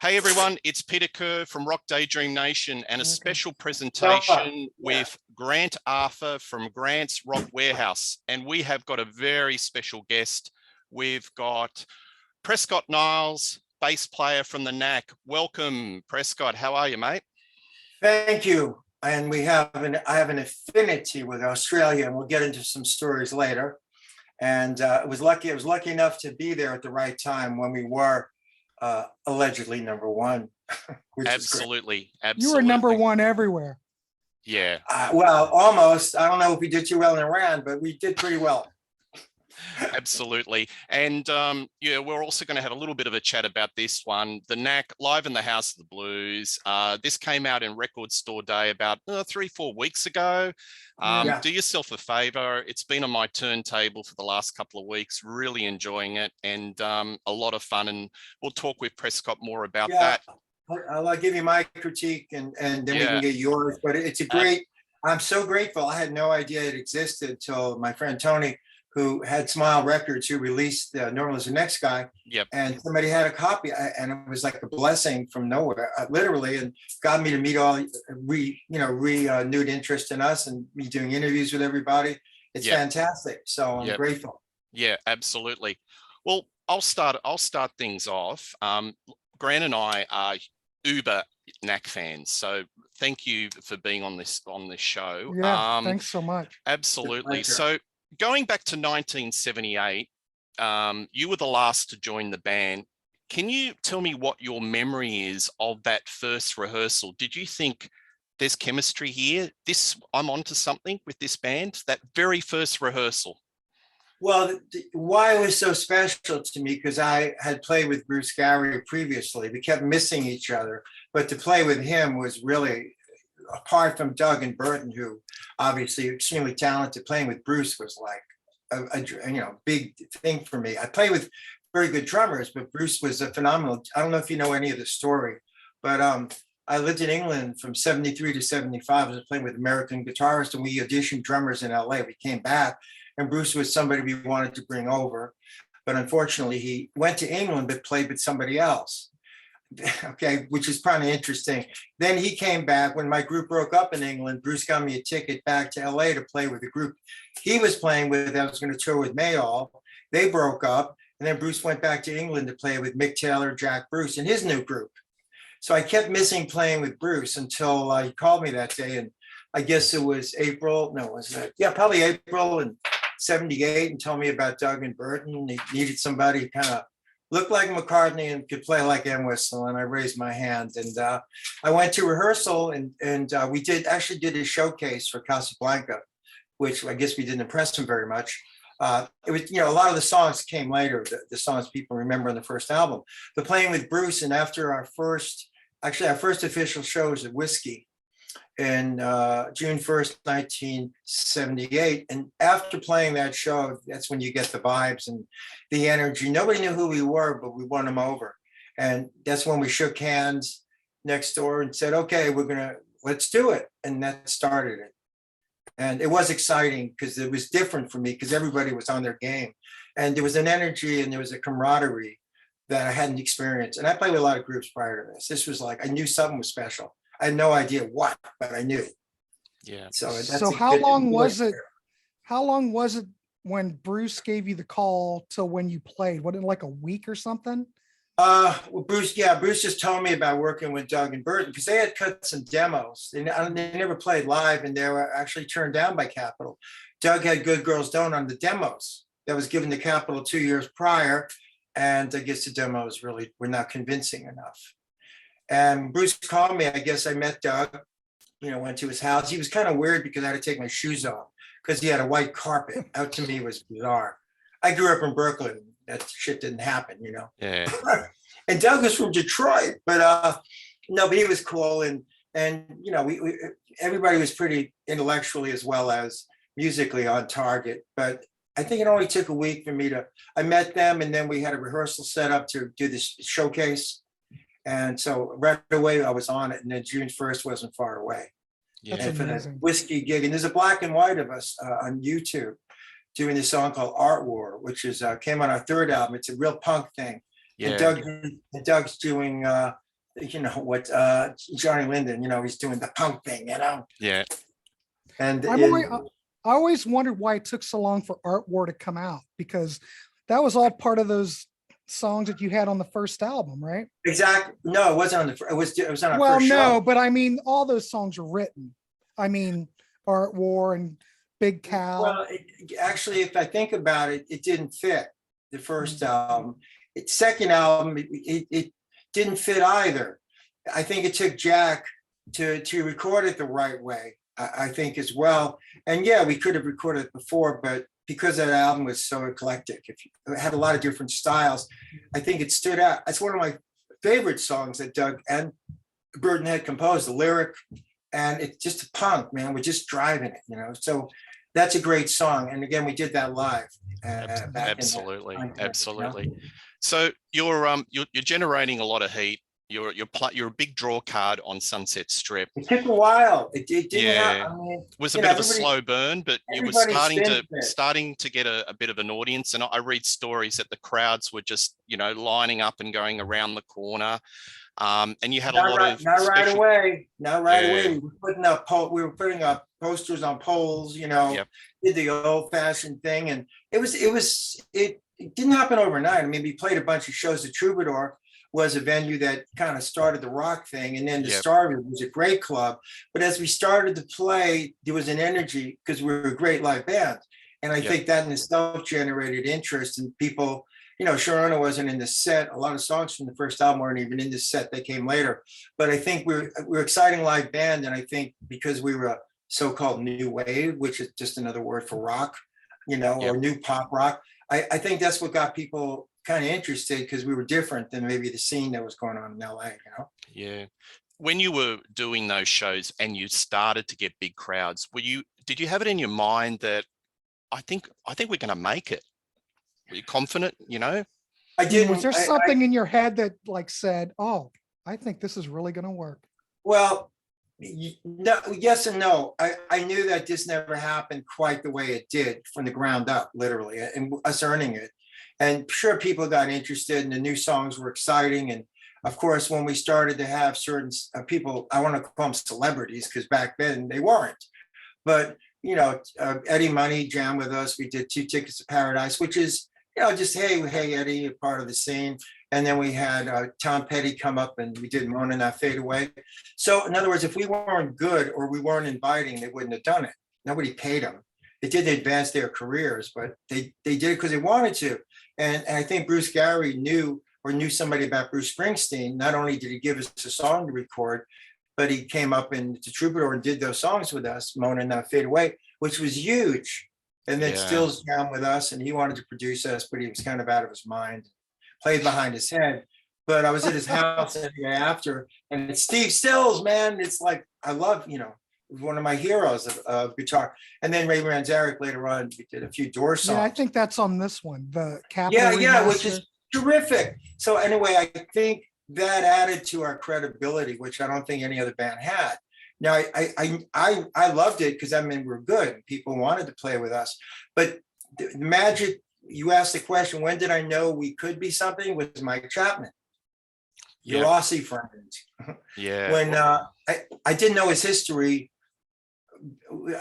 Hey everyone, it's Peter Kerr from Rock Daydream Nation and a special presentation with Grant Arthur from Grants Rock Warehaus. And we have got a very special guest. We've got Prescott Niles, bass player from the Knack. Welcome, Prescott. How are you, mate? Thank you. And I have an affinity with Australia, and we'll get into some stories later. And I was lucky enough to be there at the right time when we were allegedly number one. Absolutely. You were number one everywhere. Yeah. Well, almost. I don't know if we did too well in Iran, but we did pretty well. Absolutely. And yeah, we're also going to have a little bit of a chat about this one, the Knack, Live in the House of the Blues. This came out in Record Store Day about 3-4 weeks ago. Do yourself a favor. It's been on my turntable for the last couple of weeks, really enjoying it, and a lot of fun. And we'll talk with Prescott more about that. I'll give you my critique and then we can get yours. But it's a great, I'm so grateful. I had no idea it existed till my friend Tony, who had Smile Records, who released Normal is the Next Guy. And somebody had a copy, and it was like a blessing from nowhere, literally, and got me to meet renewed interest in us and me doing interviews with everybody. It's fantastic. So I'm grateful. Yeah, absolutely. Well, I'll start things off. Grant and I are uber Knack fans, so thank you for being on this show. Yeah, thanks so much. Absolutely. So going back to 1978, you were the last to join the band. Can you tell me what your memory is of that first rehearsal? Did you think there's chemistry here? I'm onto something with this band, that very first rehearsal? Well, why it was so special to me, because I had played with Bruce Gary previously. We kept missing each other, but to play with him was really, apart from Doug and Burton, who obviously extremely talented, playing with Bruce was like a big thing for me. I played with very good drummers, but Bruce was a phenomenal. I don't know if you know any of the story, but I lived in England from 73 to 75. I was playing with American guitarists, and we auditioned drummers in LA. We came back, and Bruce was somebody we wanted to bring over, but unfortunately he went to England but played with somebody else. Okay, which is kind of interesting. Then he came back when my group broke up in England. Bruce got me a ticket back to LA to play with the group he was playing with. I was going to tour with Mayall. They broke up, and then Bruce went back to England to play with Mick Taylor, Jack Bruce, and his new group. So I kept missing playing with Bruce until he called me that day, and I guess it was April. No, was it? Yeah, probably April in '78, and told me about Doug and Burton. He needed somebody who kind of looked like McCartney and could play like Entwistle, and I raised my hand, and I went to rehearsal, and we did a showcase for Casablanca, which I guess we didn't impress him very much. It was, a lot of the songs came later, the songs people remember on the first album. But playing with Bruce, and after our first official show was at Whiskey in June 1st, 1978. And after playing that show, that's when you get the vibes and the energy. Nobody knew who we were, but we won them over. And that's when we shook hands next door and said, okay, let's do it. And that started it. And it was exciting because it was different for me, because everybody was on their game. And there was an energy and there was a camaraderie that I hadn't experienced. And I played with a lot of groups prior to this. This was like, I knew something was special. I had no idea what, but I knew. Yeah. So how long was it? How long was it when Bruce gave you the call till when you played? What, in like a week or something? Well, Bruce just told me about working with Doug and Burton, because they had cut some demos. They never played live, and they were actually turned down by Capitol. Doug had Good Girls Don't on the demos that was given to Capitol 2 years prior, and I guess the demos really were not convincing enough. And Bruce called me. I guess I met Doug, went to his house. He was kind of weird because I had to take my shoes off because he had a white carpet. Out to me, it was bizarre. I grew up in Brooklyn. That shit didn't happen, Yeah. And Doug was from Detroit, but but he was cool. And everybody was pretty intellectually as well as musically on target. But I think it only took a week for me I met them, and then we had a rehearsal set up to do this showcase. And so right away I was on it, and then June 1st wasn't far away. Yeah. And for the Whiskey gig, and there's a black and white of us on YouTube doing this song called Art War, which is came on our third album. It's a real punk thing. Yeah. And Doug's doing what Johnny Linden, he's doing the punk thing, Yeah. and I always wondered why it took so long for Art War to come out, because that was all part of those songs that you had on the first album, right? exactly. No, it wasn't on the. It was on our Well, first no, show. but I mean, all those songs are written. I mean, Art War and Big Cow. Well, actually, if I think about it, it didn't fit the first album. Second album, it didn't fit either. I think it took Jack to record it the right way. I think as well. And yeah, we could have recorded it before, but because that album was so eclectic, it had a lot of different styles, I think it stood out. It's one of my favorite songs that Doug and Burton had composed, the lyric, and it's just a punk, man. We're just driving it, So that's a great song. And again, we did that live. Absolutely. So you're generating a lot of heat. You're a big draw card on Sunset Strip. It took a while. It didn't it was a bit of a slow burn, but you were starting to get a bit of an audience. And I read stories that the crowds were just, lining up and going around the corner. And you had not right away. We were putting up posters on poles, did the old fashioned thing. And it didn't happen overnight. I mean, we played a bunch of shows. The Troubadour was a venue that kind of started the rock thing. And then the Starvey was a great club. But as we started to play, there was an energy because we were a great live band. And I think that in itself generated interest, and people, Sharona wasn't in the set. A lot of songs from the first album weren't even in the set. They came later. But I think we're exciting live band. And I think because we were a so-called new wave, which is just another word for rock, or new pop rock, I think that's what got people kind of interested, because we were different than maybe the scene that was going on in LA, Yeah. When you were doing those shows and you started to get big crowds, did you have it in your mind that I think we're going to make it? Were you confident, I did. Was there something in your head that said, oh, I think this is really going to work? Well, no, yes and no. I knew that this never happened quite the way it did from the ground up, literally, and us earning it. And sure, people got interested and the new songs were exciting. And of course, when we started to have certain people, I want to call them celebrities, because back then they weren't. But, Eddie Money jammed with us. We did 2 Tickets to Paradise, which is, just, hey, Eddie, you're part of the scene. And then we had Tom Petty come up and we did Mona Not Fade Away. So in other words, if we weren't good or we weren't inviting, they wouldn't have done it. Nobody paid them. It did advance their careers, but they did it because they wanted to. And I think Bruce Gary knew somebody about Bruce Springsteen. Not only did he give us a song to record, but he came up into Troubadour and did those songs with us, Mona Not Fade Away, which was huge. And then Still's down with us, and he wanted to produce us, but he was kind of out of his mind, played behind his head. But I was at his house the day after, and it's Steve Stills, man. It's like, I love, one of my heroes of guitar. And then Ray Manzarek later on, we did a few Doors songs. Yeah, I think that's on this one, the Capitol. Yeah, which is terrific. So anyway, I think that added to our credibility, which I don't think any other band had. Now, I loved it because we're good. People wanted to play with us. But the magic, you asked the question, when did I know we could be something, was Mike Chapman, your Aussie friend. Yeah. When I didn't know his history,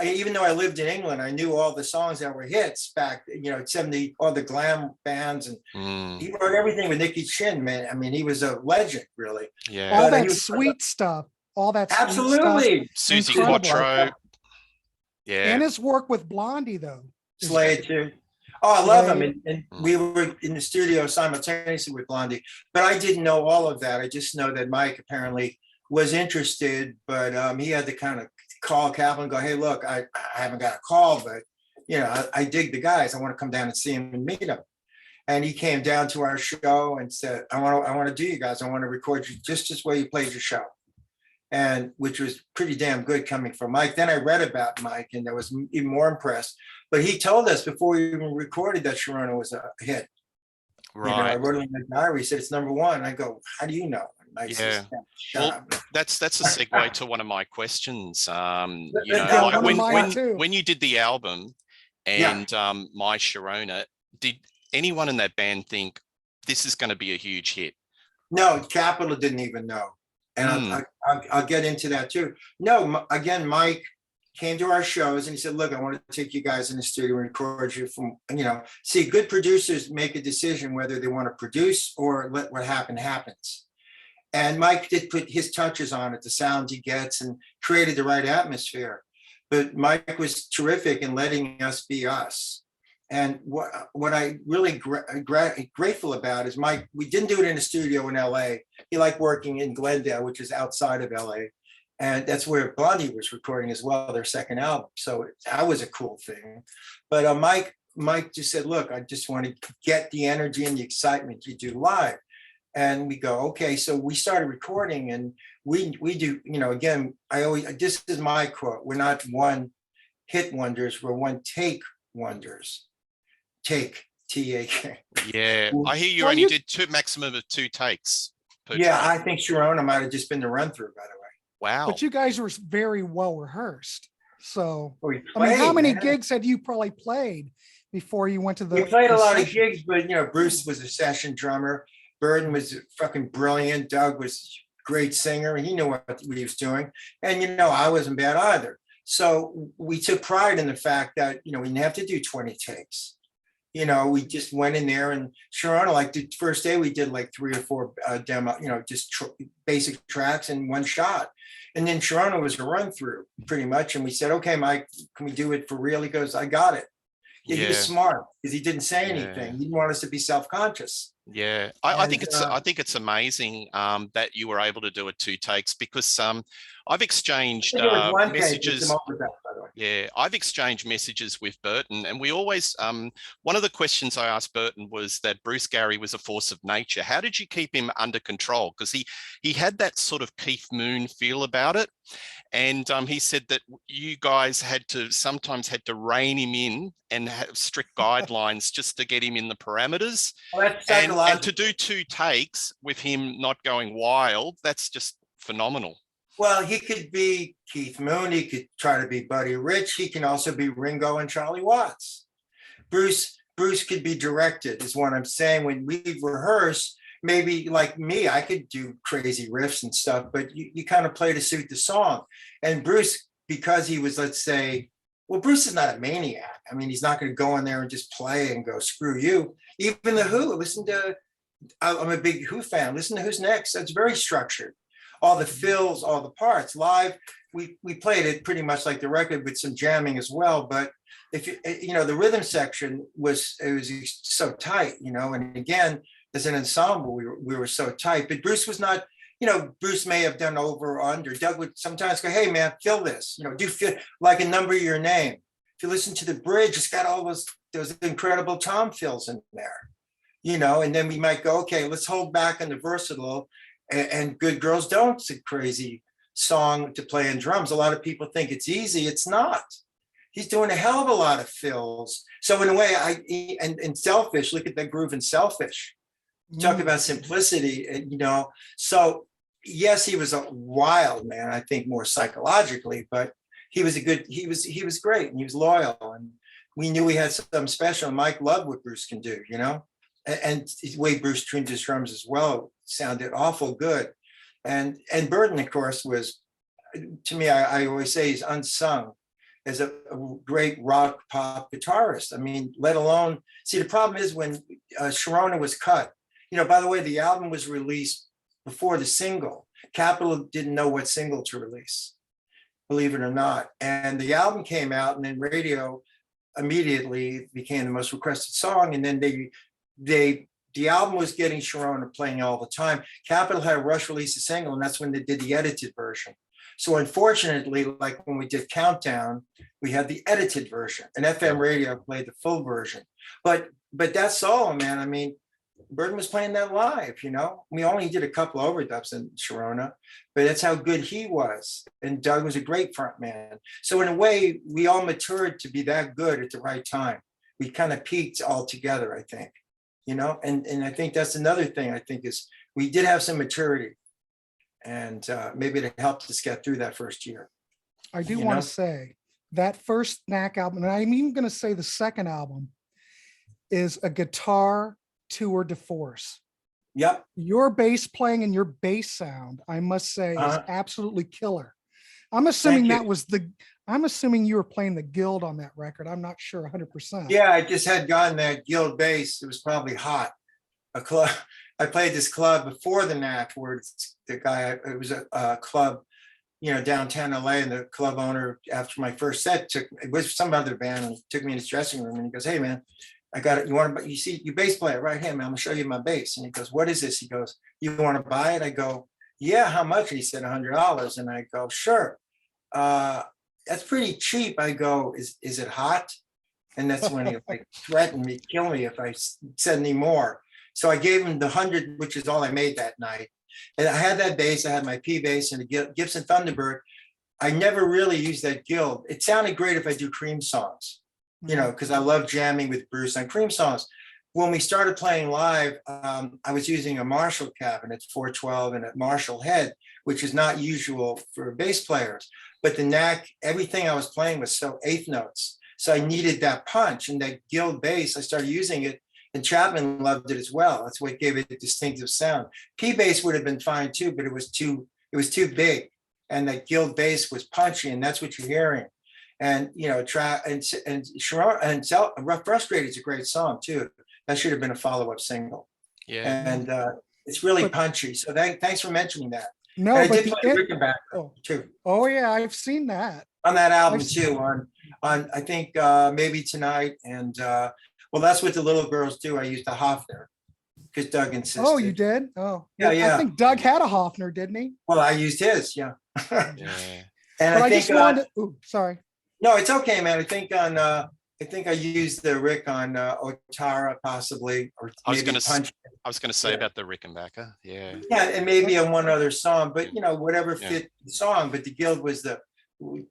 even though I lived in England, I knew all the songs that were hits back, 70, all the glam bands, and he wrote everything with Nicky Chin, man. He was a legend, really. Yeah. All that sweet stuff. All that absolutely. Susie Quattro. Yeah. And his work with Blondie, though. Slade too. Oh, I love him. And we were in the studio simultaneously with Blondie, but I didn't know all of that. I just know that Mike apparently was interested, but he had to kind of call Kaplan and go, hey, look, I haven't got a call, but I dig the guys. I want to come down and see him and meet him. And he came down to our show and said, I want to do you guys. I want to record you just as well you played your show. And which was pretty damn good coming from Mike. Then I read about Mike and I was even more impressed. But he told us before we even recorded that Sharona was a hit. Right. I wrote it in my diary. He said it's number one. I go, how do you know? Yeah. Well, that's a segue to one of my questions. When you did the album and My Sharona, did anyone in that band think this is going to be a huge hit? No, Capitol didn't even know. And I'll get into that too. No, again, Mike came to our shows and he said, look, I want to take you guys in the studio and record you from, see, good producers make a decision whether they want to produce or let what happens. And Mike did put his touches on it, the sound he gets, and created the right atmosphere. But Mike was terrific in letting us be us. And what I really grateful about is Mike, we didn't do it in a studio in LA. He liked working in Glendale, which is outside of LA. And that's where Blondie was recording as well, their second album. So that was a cool thing. But Mike just said, look, I just want to get the energy and the excitement you do live. And we go, okay, so we started recording and we do, again, this is my quote, we're not one hit wonders, we're one take wonders. Take, T-A-K. Yeah, I hear you only did maximum of 2 takes per Yeah, take. I think Sharona might have just been the run through, by the way. Wow. But you guys were very well rehearsed. So, Played, how many gigs had you probably played before you went to the? We played a lot of gigs, but Bruce was a session drummer. Burden was fucking brilliant. Doug was a great singer. He knew what he was doing. And, I wasn't bad either. So we took pride in the fact that, we didn't have to do 20 takes. We just went in there and Sharona, like the first day we did like 3 or 4 demo, just basic tracks in one shot. And then Sharona was a run through pretty much. And we said, okay, Mike, can we do it for real? He goes, I got it. Yeah. He was smart because he didn't say anything. He didn't want us to be self-conscious. Yeah, I think it's amazing that you were able to do it 2 takes because I've exchanged messages. Yeah, I've exchanged messages with Burton, and we always one of the questions I asked Burton was that Bruce Gary was a force of nature. How did you keep him under control? Because he had that sort of Keith Moon feel about it, and he said that you guys sometimes had to rein him in and have strict guidelines just to get him in the parameters. Well, and to do 2 takes with him not going wild, that's just phenomenal. Well, he could be Keith Moon. He could try to be Buddy Rich. He can also be Ringo and Charlie Watts. Bruce could be directed, is what I'm saying. When we rehearse, maybe like me, I could do crazy riffs and stuff, but you kind of play to suit the song. And Bruce, because he was, let's say, well, Bruce is not a maniac. I mean, he's not going to go in there and just play and go, screw you. Even the Who, I'm a big Who fan. Listen to Who's Next. That's very structured. All the fills, all the parts. Live, we played it pretty much like the record with some jamming as well. But if the rhythm section was so tight, and again, as an ensemble, we were so tight. But Bruce was not, Bruce may have done over or under. Doug would sometimes go, hey man, fill this, do fill like a number of your name. If you listen to the bridge, it's got all those incredible tom fills in there, and then we might go, okay, let's hold back on the versatile. And Good Girls Don't's a crazy song to play in drums. A lot of people think it's easy. It's not. He's doing a hell of a lot of fills. So in a way, and Selfish, look at that groove in Selfish. Talk about simplicity, So yes, he was a wild man, I think more psychologically, but he was great and he was loyal. And we knew we had something special. Mike loved what Bruce can do, and the way Bruce tuned his drums as well sounded awful good. And Burton, of course, was, to me, I always say he's unsung as a great rock pop guitarist. I mean, let alone, see, the problem is when Sharona was cut, by the way, the album was released before the single. Capitol didn't know what single to release, believe it or not. And the album came out and then radio immediately became the most requested song. And then the album was getting Sharona playing all the time. Capitol had a rush release a single, and that's when they did the edited version. So unfortunately, like when we did Countdown, we had the edited version, and FM radio played the full version. But that's all, man. I mean, Burton was playing that live, We only did a couple overdubs in Sharona, but that's how good he was. And Doug was a great front man. So in a way, we all matured to be that good at the right time. We kind of peaked all together, I think. And I think that's another thing I think is we did have some maturity, and maybe it helped us get through that first year. I do want to say that first Knack album, and I'm even going to say the second album, is a guitar tour de force. Yep. Your bass playing and your bass sound, I must say, is Uh-huh. absolutely killer. I'm assuming you. that was I'm assuming you were playing the Guild on that record. I'm not sure 100%. Yeah, I just had gotten that Guild bass. It was probably hot. A club. I played this club before the Knack, where it was a club, downtown LA, and the club owner, after my first set, it was some other band, and took me in his dressing room, and he goes, "Hey man, I got it. You see, you bass player right here, man. I'm gonna show you my bass." And he goes, "What is this?" He goes, "You want to buy it?" I go, "Yeah, how much?" He said, $100. And I go, "Sure. That's pretty cheap." I go, "Is it hot?" And that's when he threatened me, kill me if I said any more. So I gave him the 100, which is all I made that night. And I had that bass. I had my P bass and a Gibson Thunderbird. I never really used that Guild. It sounded great if I do Cream songs, because I love jamming with Bruce on Cream songs. When we started playing live, I was using a Marshall cabinet, 412, and a Marshall head, which is not usual for bass players. But the Knack, everything I was playing was so eighth notes. So I needed that punch, and that Guild bass, I started using it, and Chapman loved it as well. That's what gave it a distinctive sound. P bass would have been fine too, but it was too big. And that Guild bass was punchy, and that's what you're hearing. And Sharona and Rough Frustrated is a great song too. That should have been a follow-up single. Yeah. And it's really punchy. So thanks for mentioning that. No, and I but did play Rickenbacker too. Oh yeah, I've seen that on that album too. On I think Maybe Tonight, and well, that's what the little girls do. I used the Hofner because Doug insisted. Oh, you did? Oh, yeah, yeah. I think Doug had a Hofner, didn't he? Well, I used his, yeah. Yeah. And but I think just wanted. Sorry. No, it's okay, man. I think I used the Rick on Otara, possibly, or I was maybe going to say about the Rickenbacker. Yeah. Yeah, and maybe on one other song, but whatever fit the song. But the Guild was the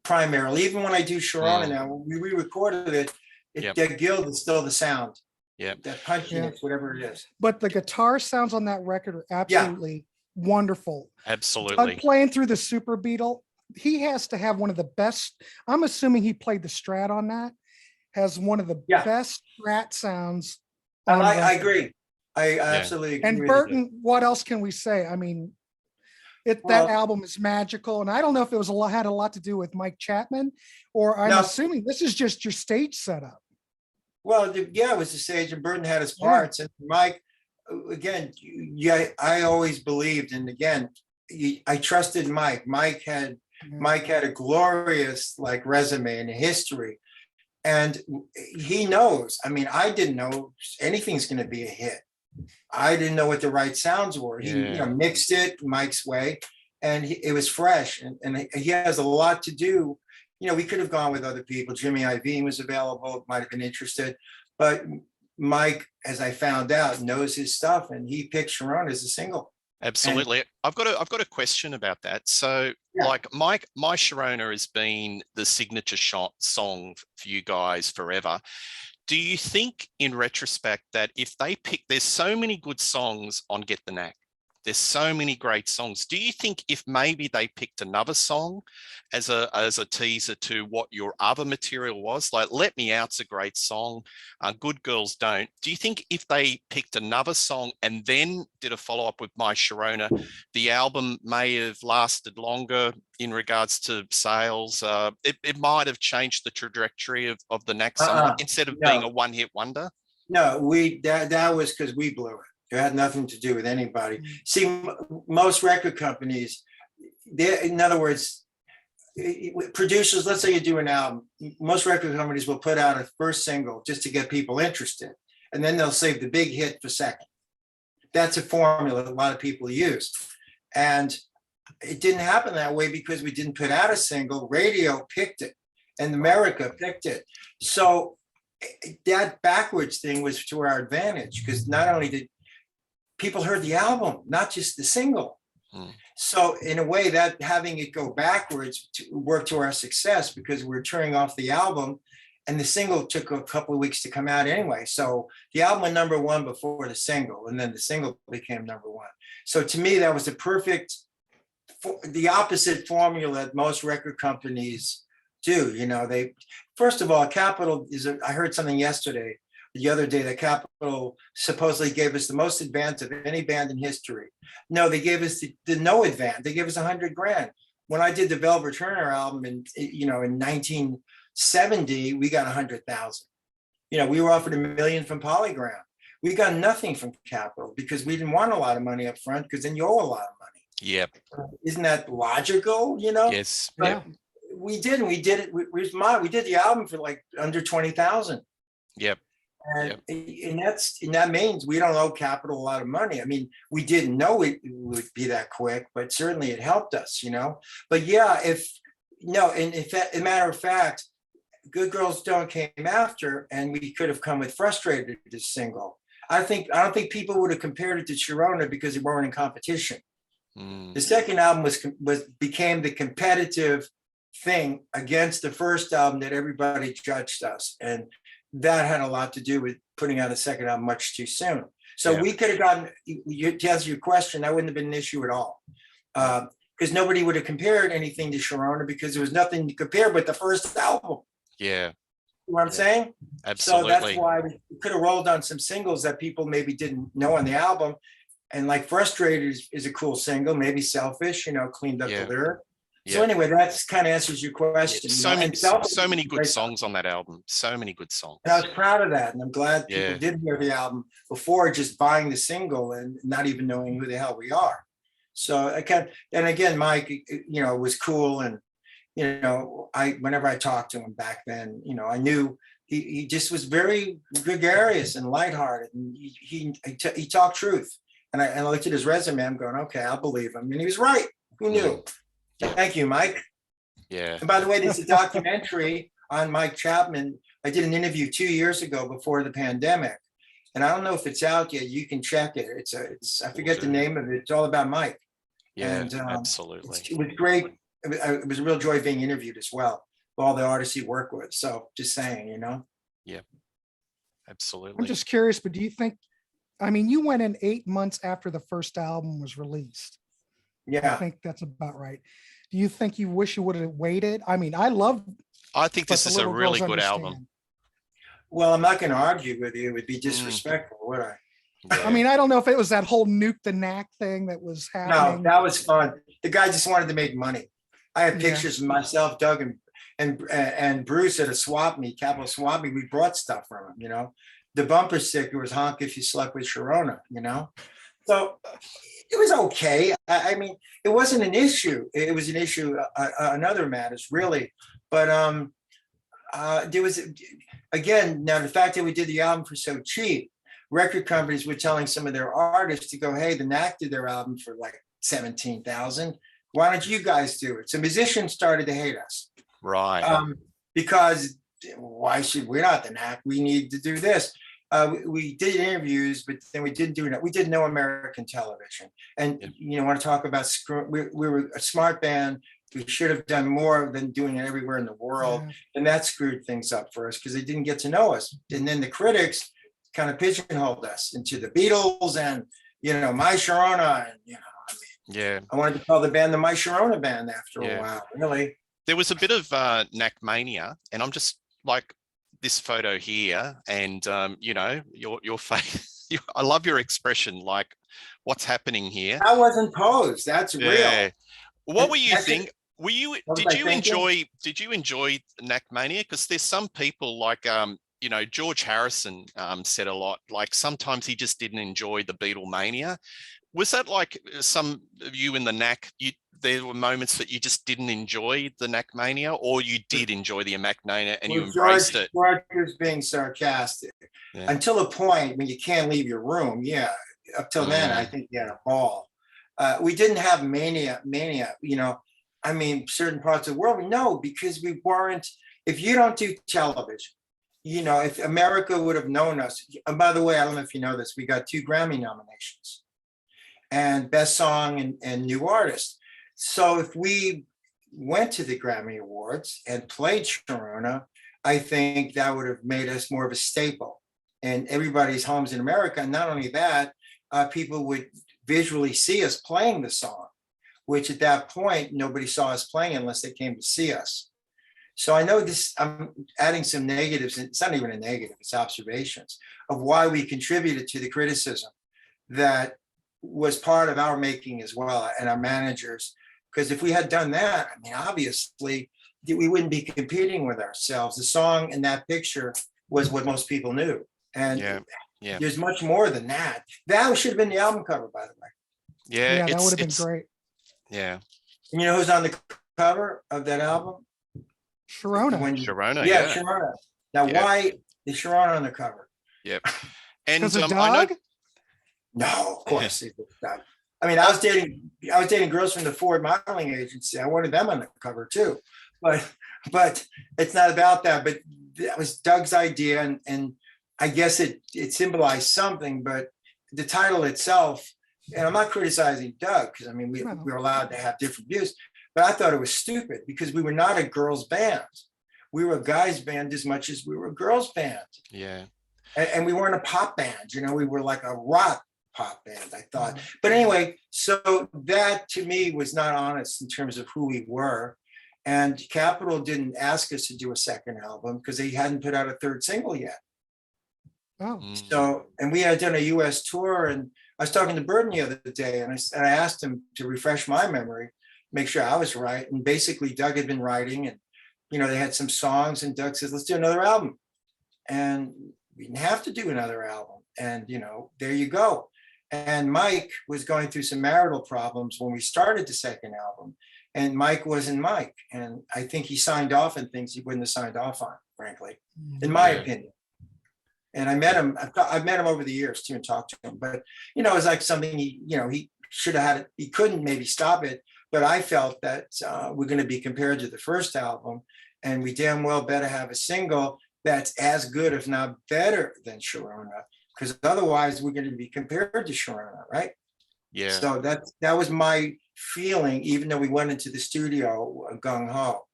primarily. Even when I do Sharona now, when we re-recorded it, the Guild is still the sound. Yeah. That punchiness, whatever it is. But the guitar sounds on that record are absolutely wonderful. Absolutely. Doug playing through the Super Beetle, he has to have one of the best. I'm assuming he played the Strat on that. Has one of the best Strat sounds. I agree. I absolutely agree. And Burton, what else can we say? I mean, that album is magical, and I don't know if it had a lot to do with Mike Chapman, or I'm assuming this is just your stage setup. Well, it was the stage, and Burton had his parts, and Mike. Again, I always believed, and again, I trusted Mike. Mike had a glorious resume and history, and he knows. I mean, I didn't know anything's going to be a hit. I didn't know what the right sounds were. He mixed it Mike's way, and it was fresh. And he has a lot to do. We could have gone with other people. Jimmy Iovine was available, might have been interested, but Mike, as I found out, knows his stuff, and he picked Sharona as a single. Absolutely. I've got a question about that. So My Sharona has been the signature song for you guys forever. Do you think in retrospect that if they there's so many good songs on Get the Knack, there's so many great songs. Do you think if maybe they picked another song as a teaser to what your other material was, like Let Me Out's a great song, Good Girls Don't. Do you think if they picked another song and then did a follow-up with My Sharona, the album may have lasted longer in regards to sales? It might have changed the trajectory of the Knack song instead of being a one-hit wonder? No, that was because we blew it. It had nothing to do with anybody. See, most record companies, in other words, producers, let's say you do an album, most record companies will put out a first single just to get people interested, and then they'll save the big hit for second. That's a formula a lot of people use. And it didn't happen that way because we didn't put out a single. Radio picked it, and America picked it. So that backwards thing was to our advantage, because not only did people heard the album, not just the single. So in a way, that having it go backwards worked to our success, because we're turning off the album, and the single took a couple of weeks to come out anyway. So the album went number one before the single, and then the single became number one. So to me, that was the opposite formula that most record companies do. They, first of all, Capitol I heard something yesterday. the other day that Capitol supposedly gave us the most advance of any band in history. No, they gave us the no advance. They gave us $100,000. When I did the Velvet Turner album in 1970, we got 100,000. We were offered $1 million from Polygram. We got nothing from Capitol because we didn't want a lot of money up front, because then you owe a lot of money. Yep. Isn't that logical? Yes. But Yep. we did it. We did the album for like under 20,000. Yep. And that means we don't owe Capitol a lot of money. I mean, we didn't know it would be that quick, but certainly it helped us, But yeah, in matter of fact, Good Girls Don't came after, and we could have come with Frustrated as single. I don't think people would have compared it to Sharona because we weren't in competition. The second album became the competitive thing against the first album that everybody judged us, and that had a lot to do with putting out a second album much too soon. So we could have gotten, to answer your question, that wouldn't have been an issue at all, because nobody would have compared anything to Sharona because there was nothing to compare but the first album. Yeah. You know what I'm saying? Absolutely. So that's why we could have rolled on some singles that people maybe didn't know on the album. And like Frustrated is a cool single, maybe Selfish, cleaned up the lyric. So anyway, that's kind of answers your question. So many good songs on that album. So many good songs. And I was proud of that. And I'm glad people did hear the album before just buying the single and not even knowing who the hell we are. So and again, Mike, was cool. And, whenever I talked to him back then, I knew he just was very gregarious and lighthearted. And he talked truth. And I looked at his resume, I'm going, okay, I'll believe him. And he was right. Who knew? Thank you, Mike. Yeah. And by the way, there's a documentary on Mike Chapman. I did an interview 2 years ago before the pandemic, and I don't know if it's out yet. You can check it. It's I forget the name of it. It's all about Mike. Yeah, and, absolutely. It was great. It was a real joy being interviewed as well. All the artists he worked with. So just saying, Yeah, absolutely. I'm just curious, but do you think? I mean, you went in 8 months after the first album was released. Yeah, I think that's about right. Do you think you wish you would have waited? I mean, I think this is a really good album. Well, I'm not going to argue with you. It would be disrespectful, would I? Yeah. I mean, I don't know if it was that whole Nuke the Knack thing that was happening. No, that was fun. The guy just wanted to make money. I have pictures of myself, Doug, and Bruce at a swap meet, Capitol swap meet. We brought stuff from him, The bumper sticker was "Honk if you slept with Sharona," So it was okay. I mean, it wasn't an issue. It was an issue on other matters, really. But there was, again, now the fact that we did the album for so cheap, record companies were telling some of their artists to go, hey, the Knack did their album for like 17,000. Why don't you guys do it? So musicians started to hate us. Right. Because why should we're not the Knack? We need to do this. We did interviews, but then we didn't do it. We did no American television. And want to talk about we were a smart band. We should have done more than doing it everywhere in the world. Yeah. And that screwed things up for us because they didn't get to know us. And then the critics kind of pigeonholed us into the Beatles and, My Sharona. And, I wanted to call the band the My Sharona band after a while, really. There was a bit of Knack mania, and I'm just like, this photo here, and your face. I love your expression. Like, what's happening here? I wasn't posed. That's real. What were you thinking? Did you enjoy Knack mania? Because there's some people like George Harrison said a lot. Like sometimes he just didn't enjoy the Beatlemania. Was that like some of you in the Knack? There were moments that you just didn't enjoy the Knack mania, or you did enjoy the Knack mania and you embraced it? George was being sarcastic until a point when you can't leave your room. Yeah, up till then, I think he had a ball. We didn't have mania. I mean, certain parts of the world, no, because we weren't. If you don't do television, if America would have known us. And by the way, I don't know if you know this, we got 2 Grammy nominations, and Best Song and New Artist. So if we went to the Grammy Awards and played Sharona, I think that would have made us more of a staple in everybody's homes in America. And not only that, people would visually see us playing the song, which at that point, nobody saw us playing unless they came to see us. So I know this, I'm adding some negatives, and it's not even a negative, it's observations of why we contributed to the criticism that was part of our making as well, and our managers. Because if we had done that, I mean, obviously, we wouldn't be competing with ourselves. The song in that picture was what most people knew. And Yeah. there's much more than that. That should have been the album cover, by the way. Yeah. Yeah, that would have been great. Yeah. And you know who's on the cover of that album? Sharona. Sharona. Yeah, Yeah. Sharona. Now, Yeah. why is Sharona on the cover? Yep. And Because of I Doug? know, No, of course. It was Doug. I mean, I was dating girls from the Ford modeling agency. I wanted them on the cover too, but it's not about that. But that was Doug's idea, and I guess it symbolized something. But the title itself, and I'm not criticizing Doug, because I mean we're allowed to have different views, but I thought it was stupid because we were not a girls band. We were a guys band as much as we were a girls band. yeah. And we weren't a pop band. You know, we were like a rock pop band, I thought. But anyway, so that to me was not honest in terms of who we were. And Capitol didn't ask us to do a second album because they hadn't put out a third single yet. Oh, So, and we had done a US tour, and I was talking to Burton the other day, and I asked him to refresh my memory, make sure I was right. And basically Doug had been writing, and, you know, they had some songs, and Doug says, let's do another album. And we didn't have to do another album. And, you know, there you go. And Mike was going through some marital problems when we started the second album, and Mike wasn't Mike. And I think he signed off on things he wouldn't have signed off on, frankly, in my opinion. And I met him, I've met him over the years too and talked to him, but, you know, it was like something he should have had it. He couldn't maybe stop it, but I felt that we're going to be compared to the first album, and we damn well better have a single that's as good, if not better than Sharona, because otherwise we're going to be compared to Sharona, right? Yeah. So that was my feeling, even though we went into the studio gung ho.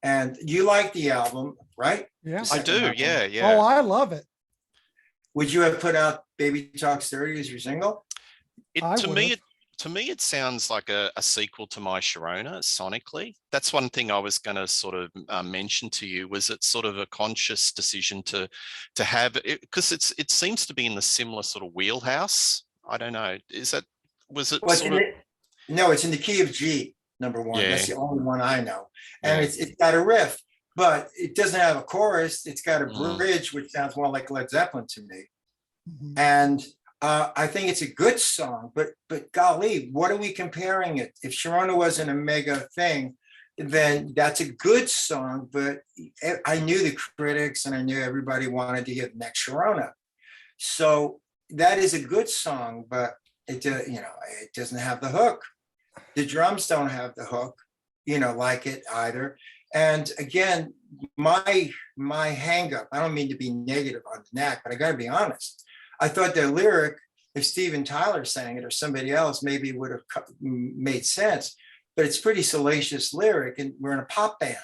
And you like the album, right? yeah. I do. Album. Yeah. Yeah. Oh, I love it. Would you have put out Baby Talks 30 as your single? To me, it sounds like a sequel to My Sharona sonically. That's one thing I was going to sort of mention to you, was it sort of a conscious decision to have it, because it seems to be in the similar sort of wheelhouse. I don't know. Was it Well, sort of? No, it's in the key of G, number one. Yeah. That's the only one I know. And Yeah. it's got a riff, but it doesn't have a chorus. It's got a bridge, which sounds more like Led Zeppelin to me. Mhm. And I think it's a good song, but golly, what are we comparing it? If Sharona wasn't a mega thing, then that's a good song. But I knew the critics, and I knew everybody wanted to hear the next Sharona. So that is a good song, but it doesn't have the hook. The drums don't have the hook, like it either. And again, my hang up, I don't mean to be negative on the Knack, but I got to be honest. I thought their lyric, if Steven Tyler sang it or somebody else, maybe it would have made sense. But it's pretty salacious lyric, and we're in a pop band.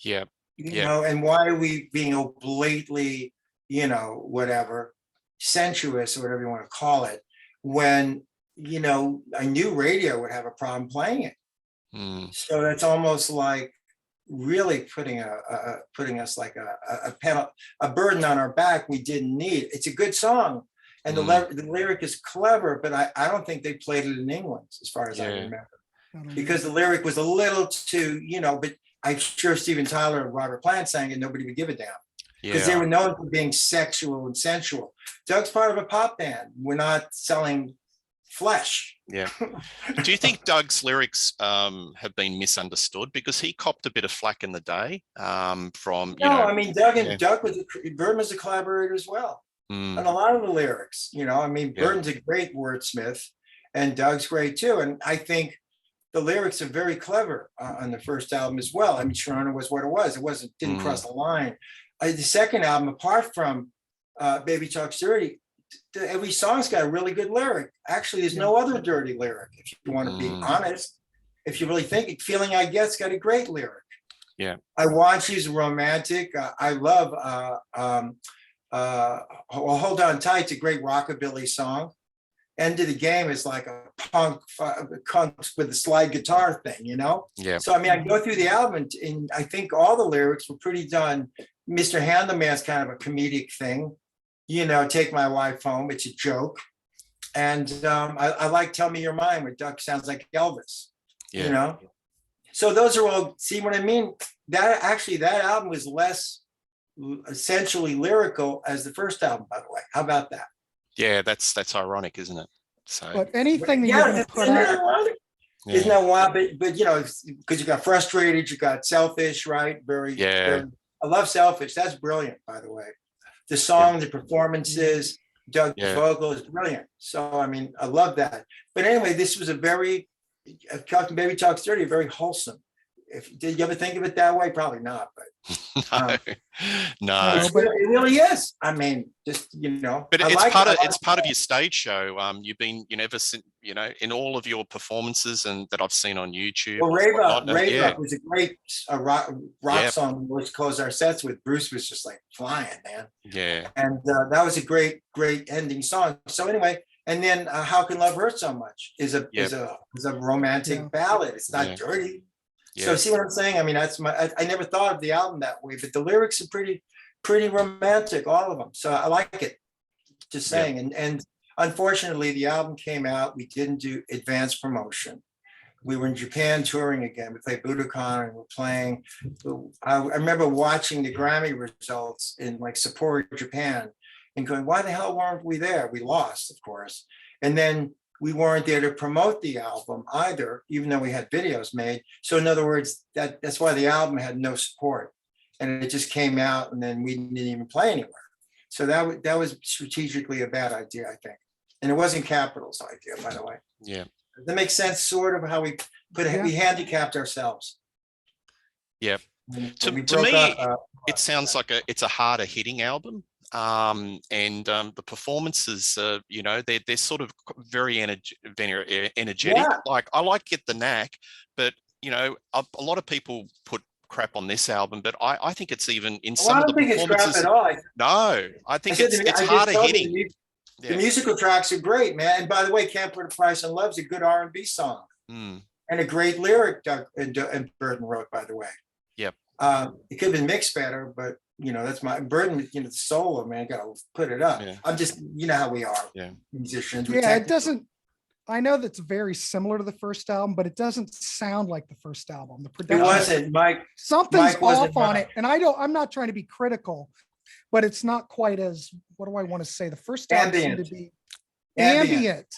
Yeah. You know, and why are we being oblately, whatever, sensuous or whatever you want to call it, when, I knew radio would have a problem playing it. So that's almost like really putting us like a burden on our back we didn't need. It's a good song, and the lyric is clever, but I don't think they played it in England, as far as I remember, because the lyric was a little too, but I'm sure Steven Tyler and Robert Plant sang it, nobody would give a damn, because they were known for being sexual and sensual. Doug's part of a pop band. We're not selling flesh. Yeah. Do you think Doug's lyrics have been misunderstood? Because he copped a bit of flack in the day from, I mean, Doug Burton was a collaborator as well. And a lot of the lyrics, Burton's a great wordsmith, and Doug's great too. And I think the lyrics are very clever on the first album as well. I mean, Sharona was what it was. It didn't cross the line. The second album, apart from Baby Talks Dirty, every song's got a really good lyric. Actually, there's no other dirty lyric, if you want to be honest. If you really think it, Feeling I Get's got a great lyric. Yeah. I Want You's romantic. I love Hold On Tight's a great rockabilly song. End of the Game is like a punk with a slide guitar thing, you know? Yeah. So, I mean, I go through the album and I think all the lyrics were pretty done. Mr. Handyman's kind of a comedic thing, you know, Take My Wife Home, it's a joke. And I like Tell Me Your Mind, where Duck sounds like Elvis, you know? So those are all, see what I mean? That album was less essentially lyrical as the first album, by the way. How about that? Yeah, that's ironic, isn't it? So, But anything that you're going to put out, isn't that wild? But you know, because you got Frustrated, you got Selfish, right? Very, I love Selfish. That's brilliant, by the way. The song, the performances, Doug's vocal is brilliant. So I mean, I love that. But anyway, this was a very Baby Talks Dirty, very wholesome. Did you ever think of it that way? Probably not, but no, but it really is. I mean, just, you know, but it's part of your stage show. You've been, you know, ever since, you know, in all of your performances and that I've seen on YouTube. Well, Rave Up was a great rock song which closed our sets with. Bruce was just like flying, man. Yeah, and that was a great ending song. So anyway, and then How Can Love Hurt So Much is a romantic ballad. It's not dirty. So see what I'm saying? I mean, I never thought of the album that way, but the lyrics are pretty romantic, all of them. So I like it. Just saying. And unfortunately, the album came out. We didn't do advanced promotion. We were in Japan touring again. We played Budokan and we're playing. I remember watching the Grammy results in like Sapporo, Japan, and going, why the hell weren't we there? We lost, of course. And then we weren't there to promote the album either, even though we had videos made. So in other words, that's why the album had no support, and it just came out, and then we didn't even play anywhere. So that was strategically a bad idea, I think, and it wasn't Capitol's idea, by the way. Yeah, does that make sense? Sort of how we we handicapped ourselves. Yeah, to me, it sounds like it's a harder hitting album. The performances, you know, they're sort of very energetic. Like I like Get the Knack, but you know, a lot of people put crap on this album, but I think it's even in some of the performances. It's crap at all. No, I think it's harder hitting. The musical tracks are great, man. And by the way, Can't Put a Price on Love's a good R&B song, and a great lyric Doug and Burton wrote, by the way. Yep. It could have been mixed better, but you know, that's my burden, you know, the solo, man, gotta put it up. I'm just, you know how we are, musicians. It doesn't, I know that's very similar to the first album, but it doesn't sound like the first album. The production, it wasn't, Mike. Something's off on it. And I'm not trying to be critical, but it's not quite as, what do I want to say? The first album seemed to be ambient.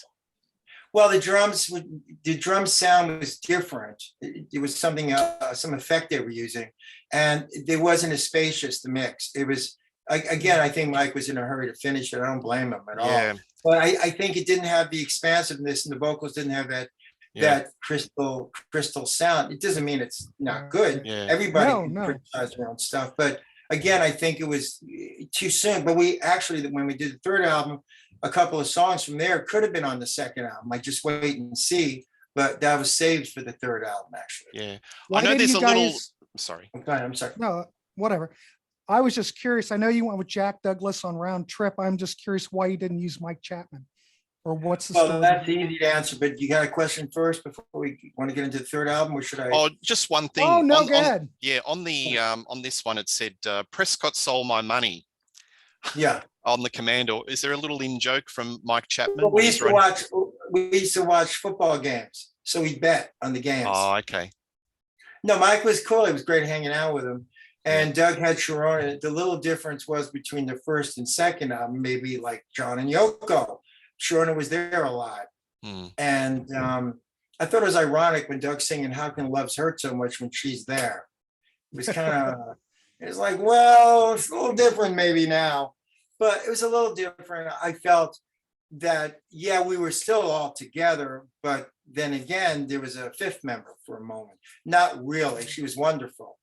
Well, the drum sound was different. It was something, some effect they were using, and it wasn't as spacious, the mix. It was, again, I think Mike was in a hurry to finish it. I don't blame him at all. But I think it didn't have the expansiveness, and the vocals didn't have that crystal sound. It doesn't mean it's not good. Everybody criticized their own stuff. But again, I think it was too soon. But we actually, when we did the third album, a couple of songs from there could have been on the second album. I just wait and see, but that was saved for the third album, actually. Yeah, I know there's a little. Sorry. I'm sorry. No, whatever. I was just curious. I know you went with Jack Douglas on Round Trip. I'm just curious why you didn't use Mike Chapman, or what's the story? Well, that's easy to answer, but you got a question first before we want to get into the third album, or should I? Oh, just one thing. Oh no, go ahead. On this one, it said Prescott Stole My Money. Yeah. On the commando, is there a little in joke from Mike Chapman? Well, we used to watch football games, so we bet on the games. Oh, okay. No, Mike was cool. It was great hanging out with him. And Doug had Sharona. The little difference was between the first and second album, maybe like John and Yoko. Sharona was there a lot. And I thought it was ironic when Doug's singing How Can Love's Hurt So Much when she's there. It was kind of, it was like, well, it's a little different maybe now. But it was a little different. I felt that, we were still all together, but then again, there was a fifth member for a moment. Not really. She was wonderful.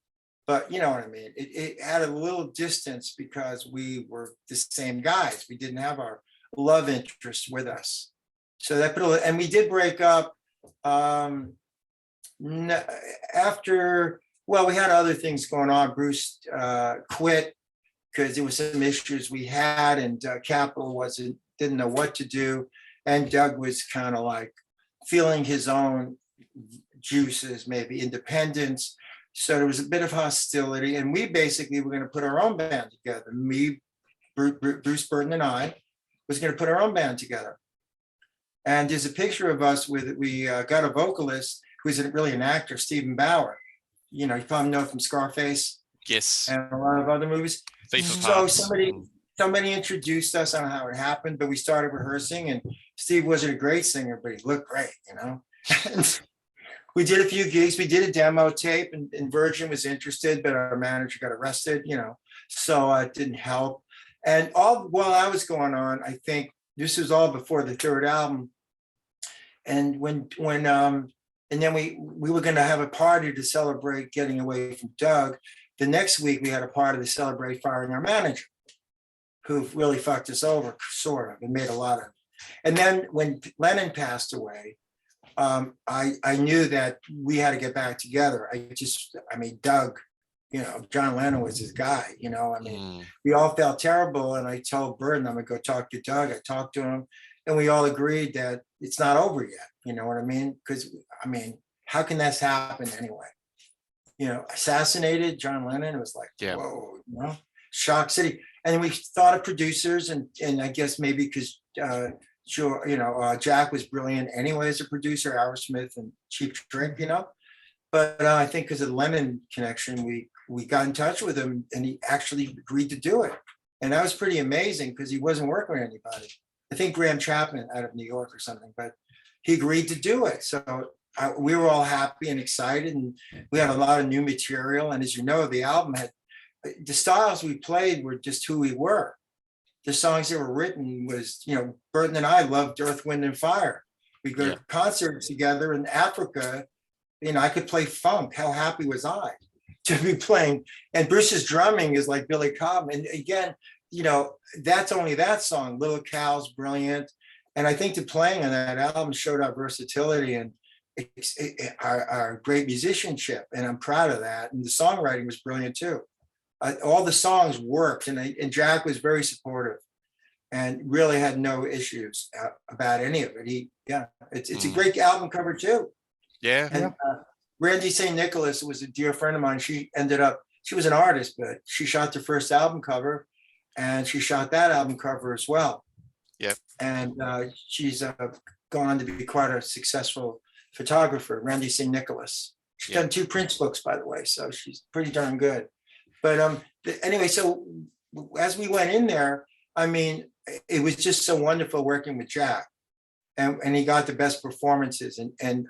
But you know what I mean? It added a little distance because we were the same guys. We didn't have our love interest with us. So that and we did break up after, we had other things going on. Bruce quit because there was some issues we had, and Capitol didn't know what to do. And Doug was kind of like feeling his own juices, maybe independence. So there was a bit of hostility, and we basically were going to put our own band together. Me, Bruce Burton, and I was going to put our own band together. And there's a picture of us with, we got a vocalist who's really an actor, Stephen Bauer. You probably know from Scarface. Yes. And a lot of other movies. So somebody introduced us on how it happened, but we started rehearsing, and Steve wasn't a great singer, but he looked great, And we did a few gigs. We did a demo tape, and Virgin was interested, but our manager got arrested, so it didn't help. And all while I was going on, I think this was all before the third album. And and then we were going to have a party to celebrate getting away from Doug. The next week we had a party to celebrate firing our manager, who really fucked us over, sort of, and made a lot of. And then when Lennon passed away, I knew that we had to get back together. Doug, John Lennon was his guy, we all felt terrible. And I told Burton, I'm gonna go talk to Doug. I talked to him, and we all agreed that it's not over yet. You know what I mean? Because, how can this happen anyway? Assassinated John Lennon, it was like, whoa, shock city. And then we thought of producers, and I guess maybe because Jack was brilliant anyway as a producer, Aerosmith and Cheap Trick, But I think because of the Lennon connection, we got in touch with him, and he actually agreed to do it. And that was pretty amazing because he wasn't working with anybody. I think Graham Chapman out of New York or something, but he agreed to do it. So we were all happy and excited, and we had a lot of new material. And as you know, the album had, the styles we played were just who we were. The songs that were written was, Burton and I loved Earth, Wind and Fire. We go to concerts together in Africa. I could play funk. How happy was I to be playing? And Bruce's drumming is like Billy Cobham. And again, that's only that song. Little Cal's brilliant. And I think the playing on that album showed our versatility and our great musicianship. And I'm proud of that. And the songwriting was brilliant too. All the songs worked, and Jack was very supportive and really had no issues about any of it. It's a great album cover too. Yeah. And Randy St. Nicholas was a dear friend of mine. She was an artist, but she shot the first album cover, and she shot that album cover as well. Yeah. And she's gone on to be quite a successful photographer, Randy St. Nicholas. She's done 2 Prince books, by the way, so she's pretty darn good. But anyway, so as we went in there, it was just so wonderful working with Jack, and he got the best performances, and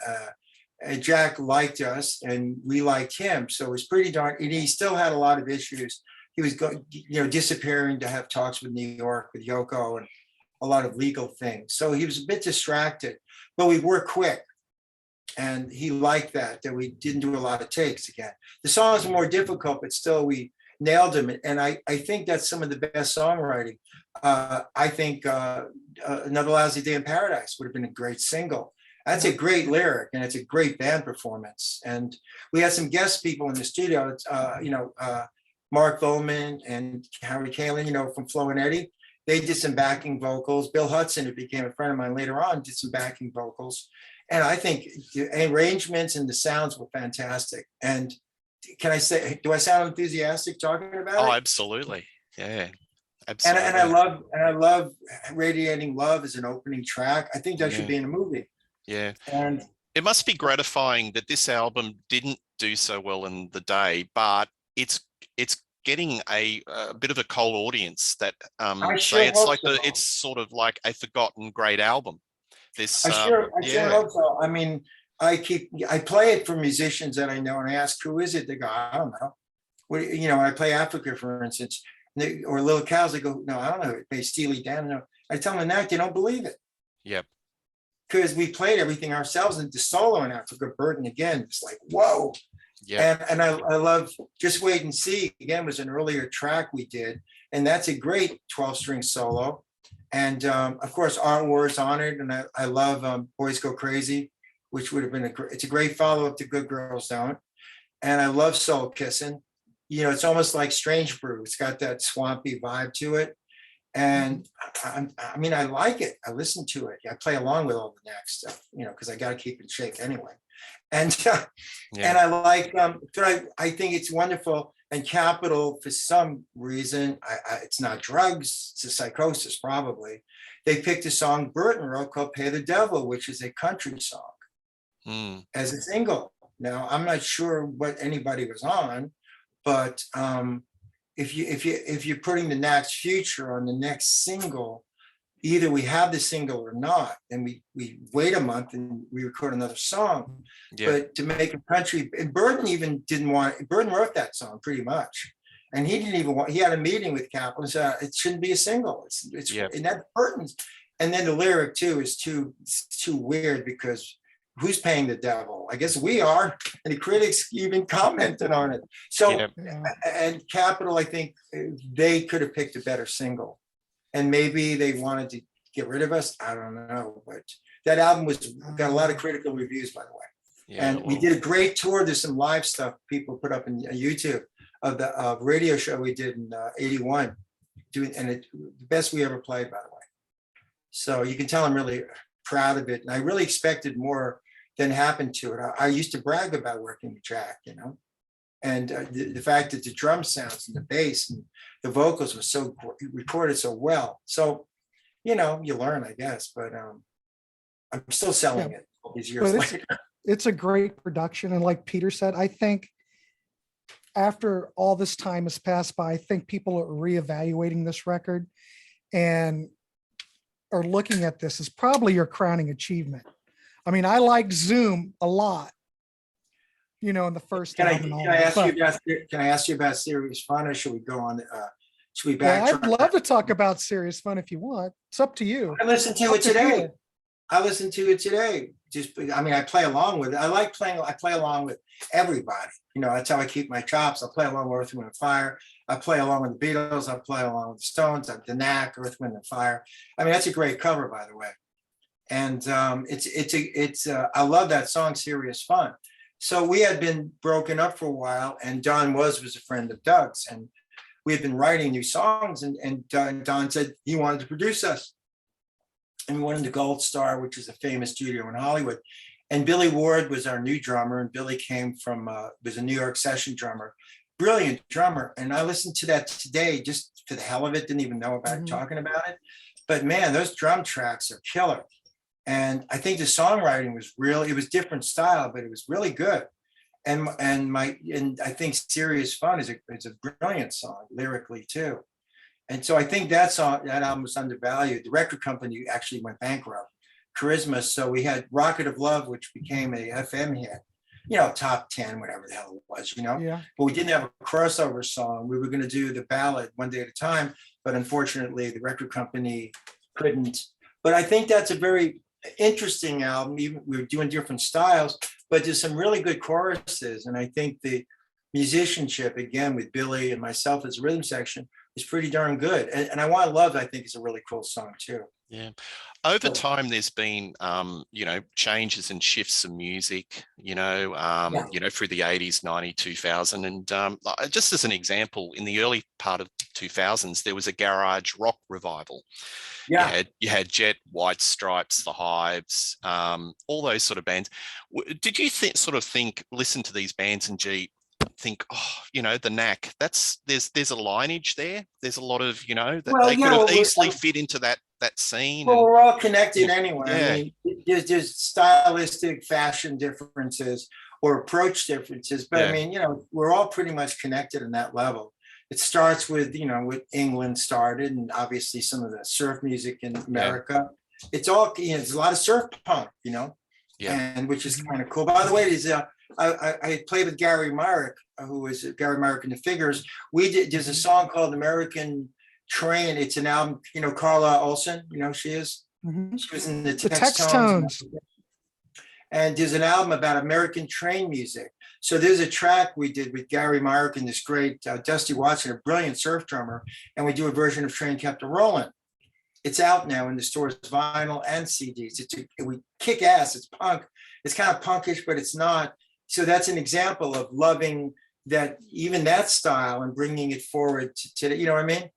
Jack liked us and we liked him. So it was pretty darn, and he still had a lot of issues. He was disappearing to have talks with New York, with Yoko, and a lot of legal things. So he was a bit distracted, but we were quick. And he liked that we didn't do a lot of takes again. The songs were more difficult, but still we nailed them. And I think that's some of the best songwriting. I think Another Lousy Day in Paradise would have been a great single. That's a great lyric, and it's a great band performance. And we had some guest people in the studio, Mark Volman and Harry Kalin, from Flo and Eddie. They did some backing vocals. Bill Hudson, who became a friend of mine later on, did some backing vocals. And I think the arrangements and the sounds were fantastic. And can I say, do I sound enthusiastic talking about it? Oh, absolutely. Yeah, absolutely. And I love Radiating Love as an opening track. I think that should be in a movie. Yeah. And it must be gratifying that this album didn't do so well in the day, but it's getting a bit of a cold audience that say it's sort of like a forgotten great album. I sure hope so. I play it for musicians that I know, and I ask, who is it? They go, I don't know. When I play Africa, for instance, or Little Cows, they go, no, I don't know. They Steely Dan. No. I tell them that, they don't believe it. Yep. Because we played everything ourselves, and the solo in Africa, Burton again, it's like, whoa. Yeah. And I love Just Wait and See, again, was an earlier track we did. And that's a great 12-string solo. And of course, Art Wars on it. And I love Boys Go Crazy, which would have been it's a great follow-up to Good Girls Don't. And I love Soul Kissin'. It's almost like Strange Brew. It's got that swampy vibe to it. And I mean, I like it. I listen to it. I play along with all the Knack stuff, because I got to keep in shape anyway. And and I like, but I think it's wonderful. And Capitol, for some reason, it's not drugs, it's a psychosis probably. They picked a song Burton wrote called "Pay the Devil," which is a country song, as a single. Now, I'm not sure what anybody was on, but if you're putting the Knack's future on the next single, either we have the single or not, and we wait a month and we record another song. Yeah. But to make a country, and Burton even didn't want. Burton wrote that song pretty much, and he didn't even want. He had a meeting with Capitol and said it shouldn't be a single. It's and that Burton's, and then the lyric too is too weird because who's paying the devil? I guess we are, and the critics even commented on it. So, and Capitol, I think they could have picked a better single, and maybe they wanted to get rid of us. I don't know, but that album got a lot of critical reviews, by the way. Yeah, and we did a great tour. There's some live stuff people put up in YouTube of the radio show we did in '81, the best we ever played, by the way. So you can tell I'm really proud of it, and I really expected more than happened to it. I used to brag about working with Jack, and the fact that the drum sounds and the bass and the vocals were so recorded so well. So, you learn, I guess, but I'm still selling it all these years later. It's a great production. And like Peter said, I think after all this time has passed by, I think people are reevaluating this record and are looking at this as probably your crowning achievement. I mean, I liked Zoom a lot, in the first album. Can I ask you about Serious Fun, or should we go on? Should we backtrack? I'd love to talk about Serious Fun if you want. It's up to you. I listened to it today. I play along with it. I play along with everybody. That's how I keep my chops. I play along with Earth, Wind, and Fire. I play along with the Beatles. I play along with the Stones, the Knack, Earth, Wind, and Fire. I mean, that's a great cover, by the way. And I love that song, Serious Fun. So we had been broken up for a while, and Don was a friend of Doug's, and we had been writing new songs, and Don said he wanted to produce us. And we went into Gold Star, which is a famous studio in Hollywood. And Billy Ward was our new drummer, and Billy came from, was a New York session drummer, brilliant drummer. And I listened to that today just for the hell of it, didn't even know about talking about it. But man, those drum tracks are killer. And I think the songwriting was it was different style, but it was really good. And I think Serious Fun is a brilliant song lyrically too. And so I think that album was undervalued. The record company actually went bankrupt, Charisma. So we had Rocket of Love, which became a FM hit, top 10, whatever the hell it was, Yeah. But we didn't have a crossover song. We were going to do the ballad One Day at a Time, but unfortunately the record company couldn't. But I think that's a very interesting album. Even we were doing different styles, but there's some really good choruses. And I think the musicianship, again, with Billy and myself as a rhythm section, is pretty darn good. And I Want Love, I think, is a really cool song too. Yeah. Over time, there's been, changes and shifts of music, through the 80s, 90s, 2000. And just as an example, in the early part of 2000s, there was a garage rock revival. Yeah. You had Jet, White Stripes, The Hives, all those sort of bands. Did you listen to these bands and think, the Knack, there's a lineage there. There's a lot of, that they could have easily fit into that scene. Well, we're all connected anyway. Yeah. I mean, there's stylistic fashion differences or approach differences, but I mean, we're all pretty much connected in that level. It starts with, with England started, and obviously some of the surf music in America. Yeah. It's all, there's a lot of surf punk, and which is kind of cool. By the way, I played with Gary Myrick, who was Gary Myrick in the Figures. There's a song called American Train. It's an album, Carla Olsen, she is. Mm-hmm. She was in the Textones. And there's an album about American train music. So there's a track we did with Gary Myrick and this great Dusty Watson, a brilliant surf drummer, and we do a version of Train Kept a Rollin'. It's out now in the stores, vinyl and CDs. We kick ass. It's punk. It's kind of punkish, but it's not. So that's an example of loving that, even that style, and bringing it forward to you know what I mean?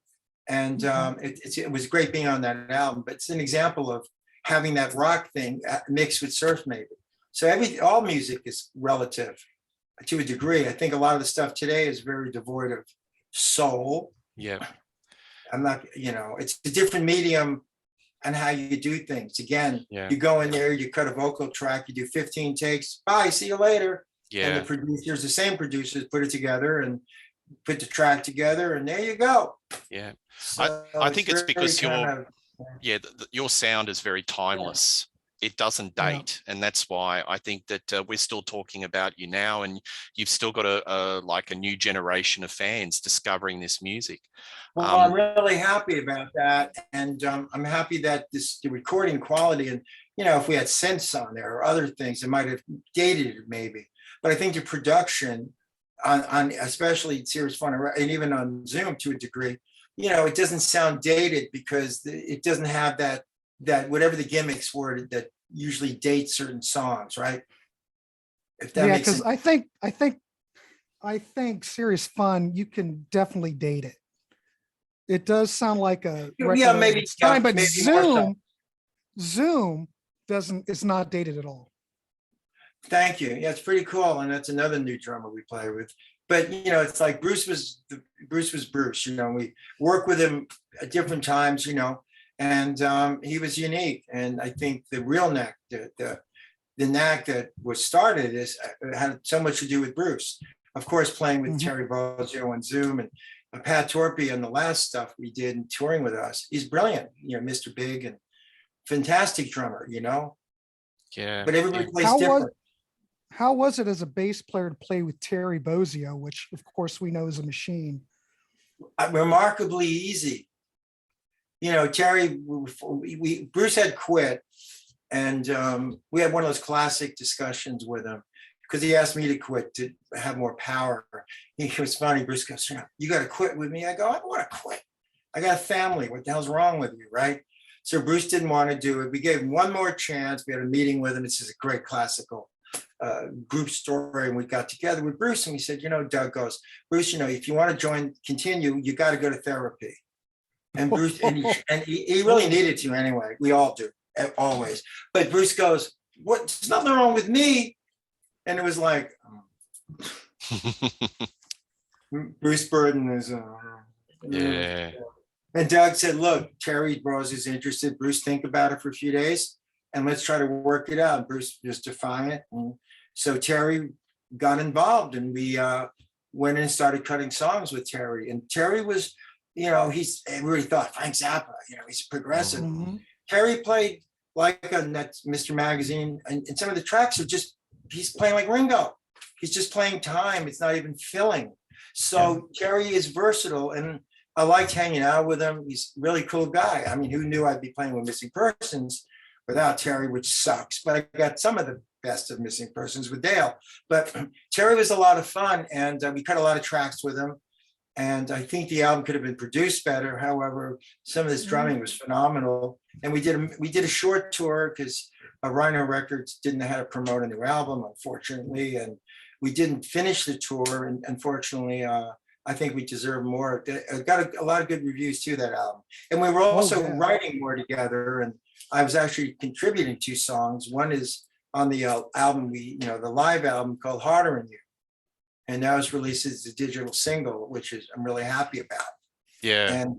And it was great being on that album, but it's an example of having that rock thing mixed with surf maybe. So all music is relative to a degree. I think a lot of the stuff today is very devoid of soul. Yeah. I'm not, it's a different medium and how you do things. Again, Yeah. you go in there, you cut a vocal track, you do 15 takes, bye, see you later. Yeah. And the producers, the same producers, put it together and put the track together, and there you go. Yeah. So I think it's because your sound is very timeless. It doesn't date. And that's why I think that we're still talking about you now, and you've still got a new generation of fans discovering this music. Well, I'm really happy about that. And I'm happy that the recording quality, and, if we had synths on there or other things, it might have dated it maybe. But I think the production on especially Serious Fun and even on Zoom to a degree, it doesn't sound dated because it doesn't have that whatever the gimmicks were that usually date certain songs, right? If that makes sense. Because I think Serious Fun, you can definitely date it. It does sound like a record maybe time, but maybe Zoom is not dated at all. Thank you. Yeah, it's pretty cool, and that's another new drummer we play with. But it's like Bruce was Bruce. We work with him at different times, and he was unique. And I think the real Knack, the Knack that was started had so much to do with Bruce. Of course, playing with Terry Bozzio on Zoom, and Pat Torpey on the last stuff we did and touring with us. He's brilliant, Mr. Big, and fantastic drummer, Yeah. But everybody plays different. How was it as a bass player to play with Terry Bozzio, which of course we know is a machine? Remarkably easy. Terry, Bruce had quit, and we had one of those classic discussions with him because he asked me to quit to have more power. He was funny. Bruce goes, "You got to quit with me." I go, "I don't want to quit. I got a family. What the hell's wrong with you?" Right? So Bruce didn't want to do it. We gave him one more chance. We had a meeting with him. This is a great classical group story, and we got together with Bruce and we said, Doug goes, "Bruce, if you want to continue, you got to go to therapy." And Bruce, and he really needed to anyway. We all do, always. But Bruce goes, "What? There's nothing wrong with me." And it was like, Bruce Burden is, yeah. And Doug said, "Look, Terry Rose is interested. Bruce, think about it for a few days and let's try to work it out." And Bruce was defiant. And so Terry got involved, and we went in and started cutting songs with Terry. And Terry was, everybody thought Frank Zappa, he's progressive. Mm-hmm. Terry played like on that Mr. Magazine, and some of the tracks are just, he's playing like Ringo. He's just playing time. It's not even filling. So Terry is versatile, and I liked hanging out with him. He's a really cool guy. I mean, who knew I'd be playing with Missing Persons without Terry, which sucks, but I got some of the best of Missing Persons with Dale. But Terry was a lot of fun, and we cut a lot of tracks with him. And I think the album could have been produced better. However, some of this drumming was phenomenal. And we did a short tour because Rhino Records didn't know how to promote a new album, unfortunately. And we didn't finish the tour. And unfortunately, I think we deserve more. Got a lot of good reviews to that album. And we were also writing more together. And I was actually contributing 2 songs. One is on the album, the live album called Harder on You. And that was released as a digital single, which I'm really happy about. Yeah. And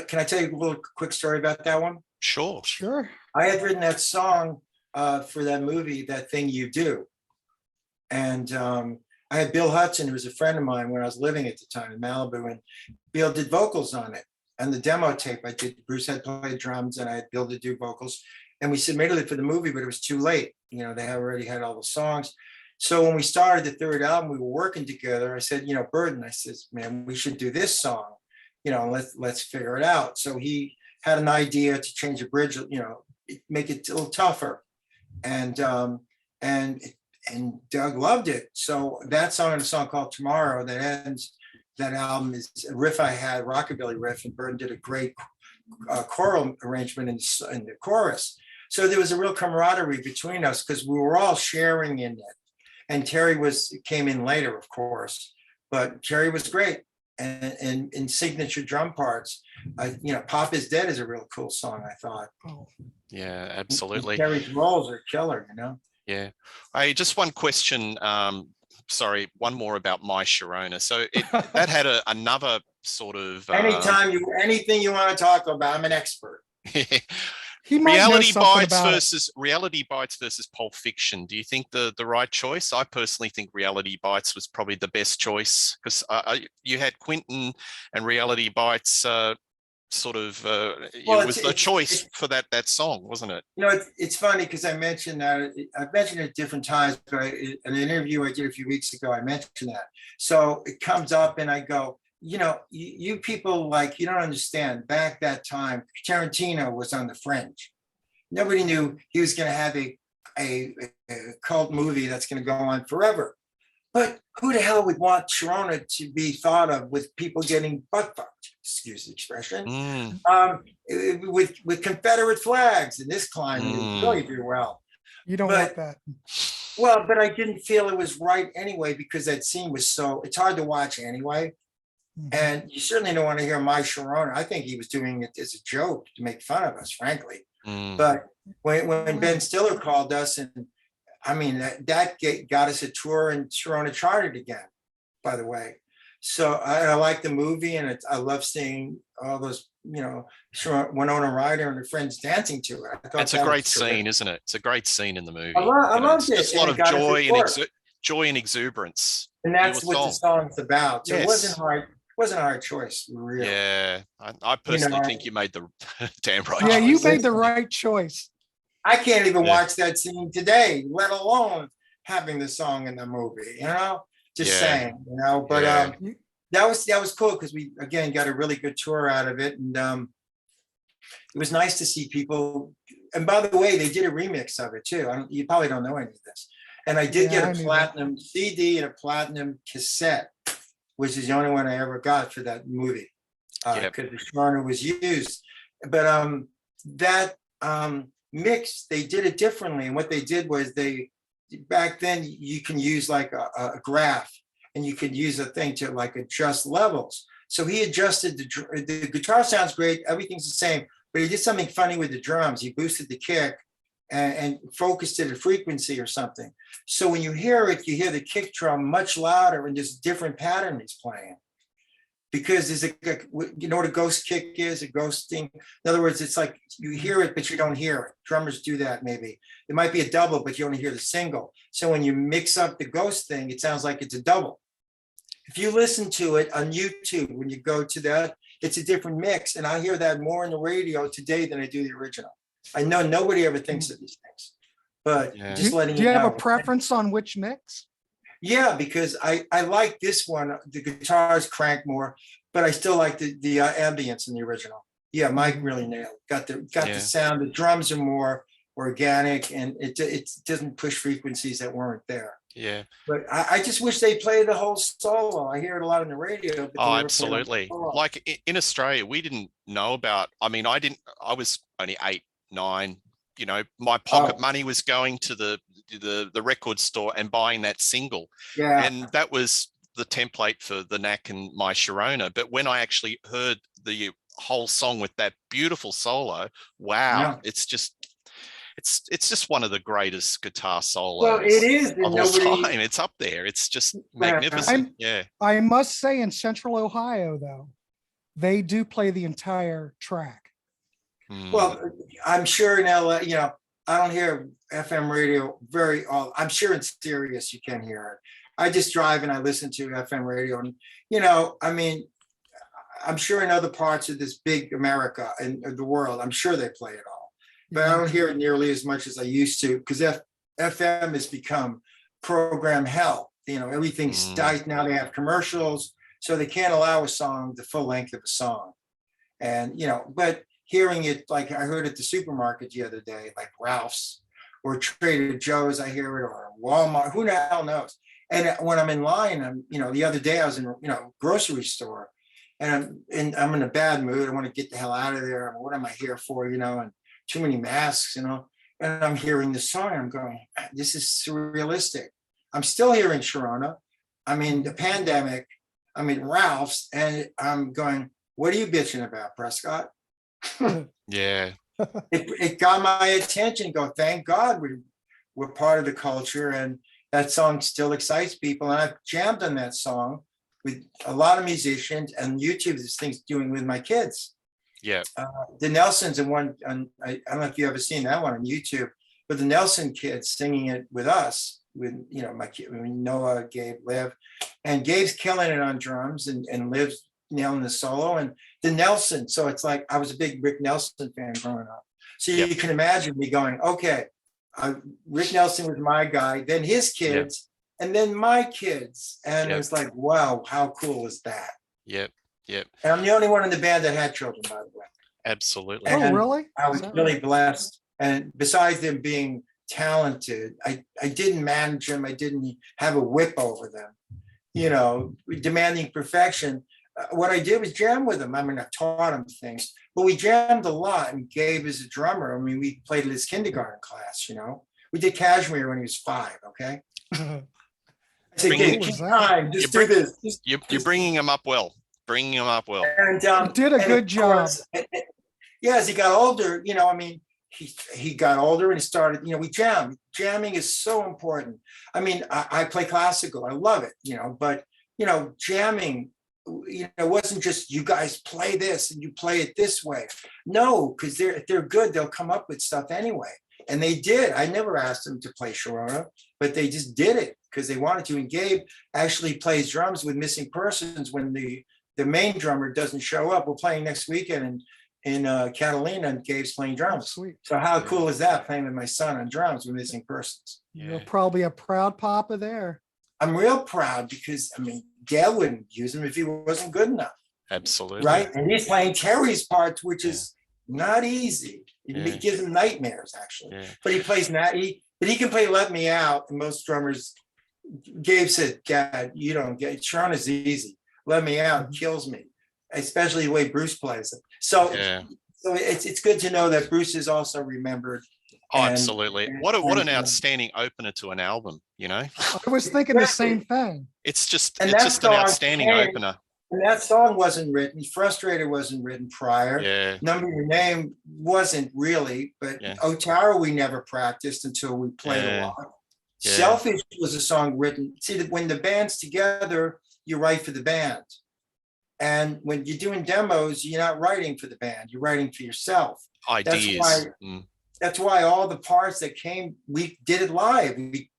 can I tell you a little quick story about that one? Sure. I had written that song for that movie, That Thing You Do. And I had Bill Hudson, who was a friend of mine when I was living at the time in Malibu, and Bill did vocals on it. And the demo tape I did, Bruce had played drums and I had Bill to do vocals. And we submitted it for the movie, but it was too late. They already had all the songs. So when we started the third album, we were working together. I said, Burden, I said, "Man, we should do this song, let's figure it out." So he had an idea to change the bridge, make it a little tougher. And Doug loved it. So that song and a song called Tomorrow that ends that album is a riff I had, rockabilly riff, and Burden did a great choral arrangement in the chorus. So there was a real camaraderie between us because we were all sharing in it. And Terry came in later, of course, but Terry was great. and in signature drum parts. Pop is Dead is a real cool song, I thought. Oh, Yeah, And absolutely. Terry's rolls are killer. Yeah. Hey, just one question. Sorry, one more about My Sharona. So that had another sort of Anything you want to talk about, I'm an expert. he might know something about it. Reality Bites versus Pulp Fiction. Do you think the right choice? I personally think Reality Bites was probably the best choice, because you had Quentin and Reality Bites it was the choice for that song, wasn't it? It's funny because I've mentioned it at different times, but in an interview I did a few weeks ago, I mentioned that. So it comes up and I go, you people, like, you don't understand. Back that time, Tarantino was on the fringe. Nobody knew he was going to have a cult movie that's going to go on forever. But who the hell would want Sharona to be thought of with people getting butt fucked, excuse the expression, with Confederate flags in this climate? It really do well. You don't want that. Well, but I didn't feel it was right anyway, because that scene was it's hard to watch anyway. And you certainly don't want to hear My Sharona. I think he was doing it as a joke to make fun of us, frankly. But when Ben Stiller called us, and I mean, that got us a tour, and Sharona charted again, by the way. So I like the movie, and I love seeing all those, Winona Ryder and her friends dancing to it. It's a great scene, isn't it? It's a great scene in the movie. I loved it. It's a lot of joy and exuberance. And that's what the song's about. So yes. It wasn't a hard choice, really. Yeah, I personally think you made the damn right choice. Yeah, you made the right choice. I can't even watch that scene today, let alone having the song in the movie, just saying, but that was cool, because we, again, got a really good tour out of it. And it was nice to see people. And by the way, they did a remix of it too. You probably don't know any of this. And I did get a platinum CD and a platinum cassette, which is the only one I ever got for that movie, because the Sharona was used. But that mix, they did it differently. And what they did was back then you can use like a graph, and you could use a thing to like adjust levels. So he adjusted the guitar sounds great, everything's the same, but he did something funny with the drums. He boosted the kick and focused it at frequency or something. So when you hear it, you hear the kick drum much louder, and there's a different pattern he's playing. Because there's what a ghost kick is, a ghosting. In other words, it's like you hear it, but you don't hear it. Drummers do that maybe. It might be a double, but you only hear the single. So when you mix up the ghost thing, it sounds like it's a double. If you listen to it on YouTube, when you go to that, it's a different mix. And I hear that more on the radio today than I do the original. I know nobody ever thinks of these things, but just letting you know. Do you have a preference on which mix? Yeah, because I like this one. The guitars crank more, but I still like the ambience in the original. Yeah, Mike really nailed it. Got the sound. The drums are more organic, and it doesn't push frequencies that weren't there. Yeah. But I just wish they played the whole solo. I hear it a lot on the radio. Oh, absolutely. Like in Australia, we didn't know about, I was only 8, 9, my pocket money was going to the record store and buying that single. Yeah. And that was the template for the Knack and My Sharona. But when I actually heard the whole song with that beautiful solo, wow, it's just one of the greatest guitar solos. Well, it is of all time. It's up there. It's just magnificent. I must say, in Central Ohio, though, they do play the entire track. Well, I'm sure in LA, I don't hear FM radio I'm sure in Sirius you can hear it. I just drive and I listen to FM radio, and I'm sure in other parts of this big America and the world, I'm sure they play it all, but I don't hear it nearly as much as I used to, because FM has become program hell. Everything's tight now. They have commercials, so they can't allow a song the full length of a song. And but hearing it, like I heard at the supermarket the other day, like Ralph's or Trader Joe's, I hear it, or Walmart, who the hell knows? And when I'm in line, the other day I was in grocery store, and I'm in a bad mood. I want to get the hell out of there. What am I here for? And too many masks, and I'm hearing the song. I'm going, this is surrealistic. I'm still hearing Sharona. The pandemic, I mean, Ralph's, and I'm going, what are you bitching about, Prescott? Yeah. It got my attention. Go, thank God we're part of the culture, and that song still excites people. And I've jammed on that song with a lot of musicians, and YouTube, this thing's doing with my kids. Yeah. The Nelsons and one, I don't know if you ever seen that one on YouTube, but the Nelson kids singing it with us, with, you know, my kid, Noah, Gabe, Liv, and Gabe's killing it on drums, and Liv's nailing the solo, and the Nelson. So it's like, I was a big Rick Nelson fan growing up. So Yep. you can imagine me going, okay, Rick Nelson was my guy, then his kids, and then my kids. And it was like, wow, how cool is that? Yep. Yep. And I'm the only one in the band that had children, by the way. Absolutely. Oh, And really? I was Is that really right? blessed. And besides them being talented, I didn't manage them. I didn't have a whip over them, you know, demanding perfection. What I did was jam with them. I mean, I taught them things, but we jammed a lot. And Gabe is a drummer. I mean, we played in his kindergarten class, you know. We did Kashmir when he was 5, okay? I said, Gabe, keep time, just do this. You're bringing him up well. Bringing him up well. And You did a good job. Yeah, as he got older, you know, I mean, he got older and he started, you know, we jammed. Jamming is so important. I mean, I play classical, I love it, you know, but, you know, jamming, you know, it wasn't just you guys play this and you play it this way. No, because if they're good, they'll come up with stuff anyway. And they did. I never asked them to play Sharona, but they just did it because they wanted to. And Gabe actually plays drums with Missing Persons when the main drummer doesn't show up. We're playing next weekend in Catalina, and Gabe's playing drums. Sweet. So how cool is that, playing with my son on drums with Missing Persons? You're probably a proud papa there. I'm real proud because, I mean, Gail wouldn't use him if he wasn't good enough. Absolutely. Right? And he's playing Terry's parts, which is not easy. It gives him nightmares, actually. Yeah. But he plays but he can play Let Me Out. And most drummers, Gabe said, Dad, you don't get it. Sharona's easy. Let Me Out kills me, especially the way Bruce plays it. So it's good to know that Bruce is also remembered. Oh, absolutely. What an outstanding opener to an album, you know? I was thinking the same thing. It's just And an that outstanding song opener. And that song wasn't written. Frustrated wasn't written prior. Yeah. Number Your Name wasn't really, but Otara we never practiced until we played a lot. Yeah. Selfish was a song written. See, when the band's together, you write for the band. And when you're doing demos, you're not writing for the band. You're writing for yourself. Ideas. That's why all the parts that came, we did it live. We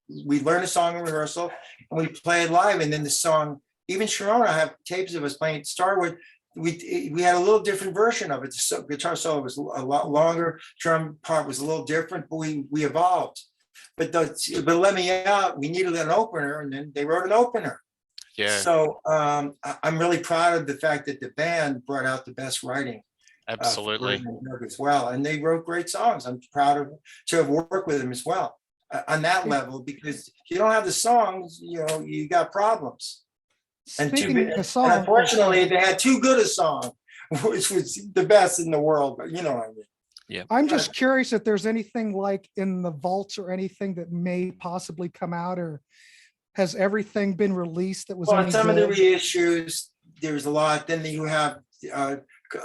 learned a song in rehearsal and we play it live. And then the song, even Sharona, I have tapes of us playing Starwood. We had a little different version of it. The guitar solo was a lot longer. Drum part was a little different, but we evolved. But Let Me Out, we needed an opener, and then they wrote an opener. Yeah. So I'm really proud of the fact that the band brought out the best writing. Absolutely. As well, and they wrote great songs. I'm proud to have worked with them as well on that level, because if you don't have the songs, you know, you got problems. Speaking of songs, and unfortunately, they had too good a song, which was the best in the world. But you know what I mean. Yeah. I'm just curious if there's anything like in the vaults or anything that may possibly come out, or has everything been released that was Well, any some of the good? reissues, there's a lot. Then you have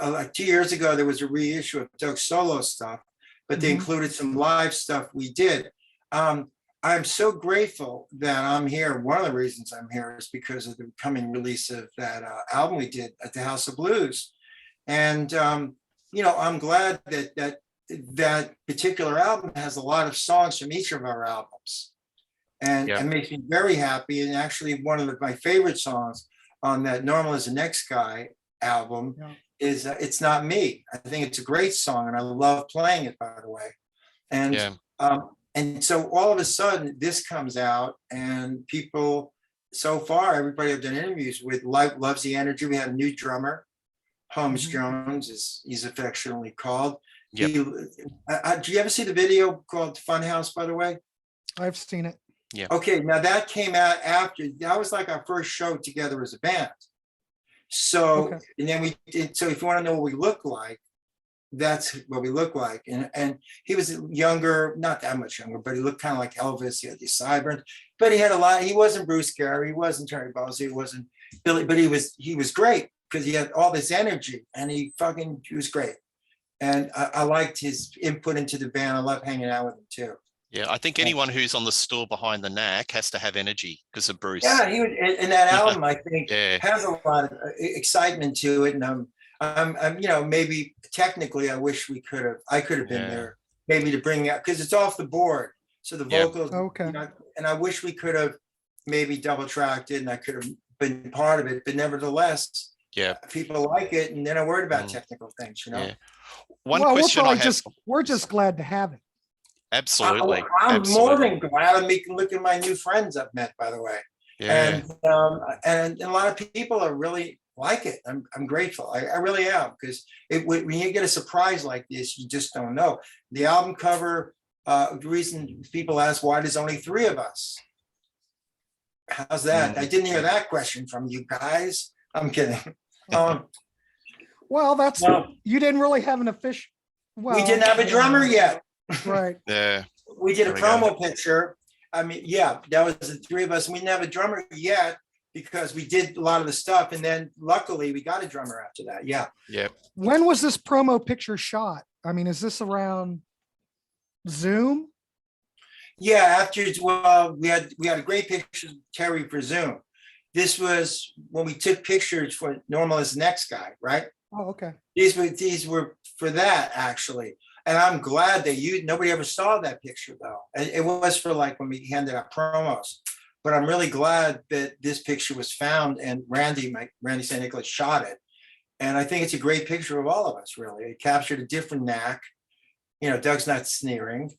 like 2 years ago, there was a reissue of Doug's solo stuff, but they included some live stuff we did. I'm so grateful that I'm here. One of the reasons I'm here is because of the coming release of that album we did at the House of Blues. And, you know, I'm glad that particular album has a lot of songs from each of our albums. And it makes me very happy. And actually one of my favorite songs on that Normal as the Next Guy album is It's Not Me. I think it's a great song and I love playing it, by the way. And so all of a sudden this comes out and people, so far, everybody I've done interviews with loves the energy. We had a new drummer, Holmes Jones, as he's affectionately called. Yep. Do you ever see the video called Funhouse, by the way? I've seen it. Yeah. Okay, now that came out after, that was like our first show together as a band. So, and then we did, so if you want to know what we look like, that's what we look like. And he was younger, not that much younger, but he looked kind of like Elvis. He had these sideburns, but he had a lot. He wasn't Bruce Gary, he wasn't Terry Bozzio, he wasn't Billy, but he was great because he had all this energy and he was great. And I liked his input into the band. I love hanging out with him too. Yeah, I think anyone who's on the stool behind the Knack has to have energy because of Bruce. Yeah, he was, and that album I think Yeah. has a lot of excitement to it. And I'm you know, maybe technically I wish I could have been there maybe to bring out, because it's off the board. So the vocals, Okay. you know, and I wish we could have maybe double tracked it and I could have been part of it, but nevertheless, people like it and they're not worried about technical things, you know. Yeah. One question I have. We're just glad to have it. Absolutely. I'm more than glad. I'm making look at my new friends I've met, by the way. Yeah. And a lot of people are really like it. I'm grateful. I really am, because when you get a surprise like this, you just don't know. The album cover, the reason people ask why there's only 3 of us. How's that? I didn't hear that question from you guys. I'm kidding. Well, you didn't really have an official. Well, we didn't have a drummer yet. Right. Yeah. We did a promo picture. I mean, yeah, that was the 3 of us. We didn't have a drummer yet because we did a lot of the stuff. And then luckily we got a drummer after that. Yeah. Yeah. When was this promo picture shot? I mean, is this around Zoom? Yeah, after we had a great picture of Terry for Zoom. This was when we took pictures for Normal as the Next Guy, right? Oh, okay. These were for that actually. And I'm glad that nobody ever saw that picture though. It was for like when we handed out promos. But I'm really glad that this picture was found and Randy St. Nicholas shot it. And I think it's a great picture of all of us, really. It captured a different Knack. You know, Doug's not sneering.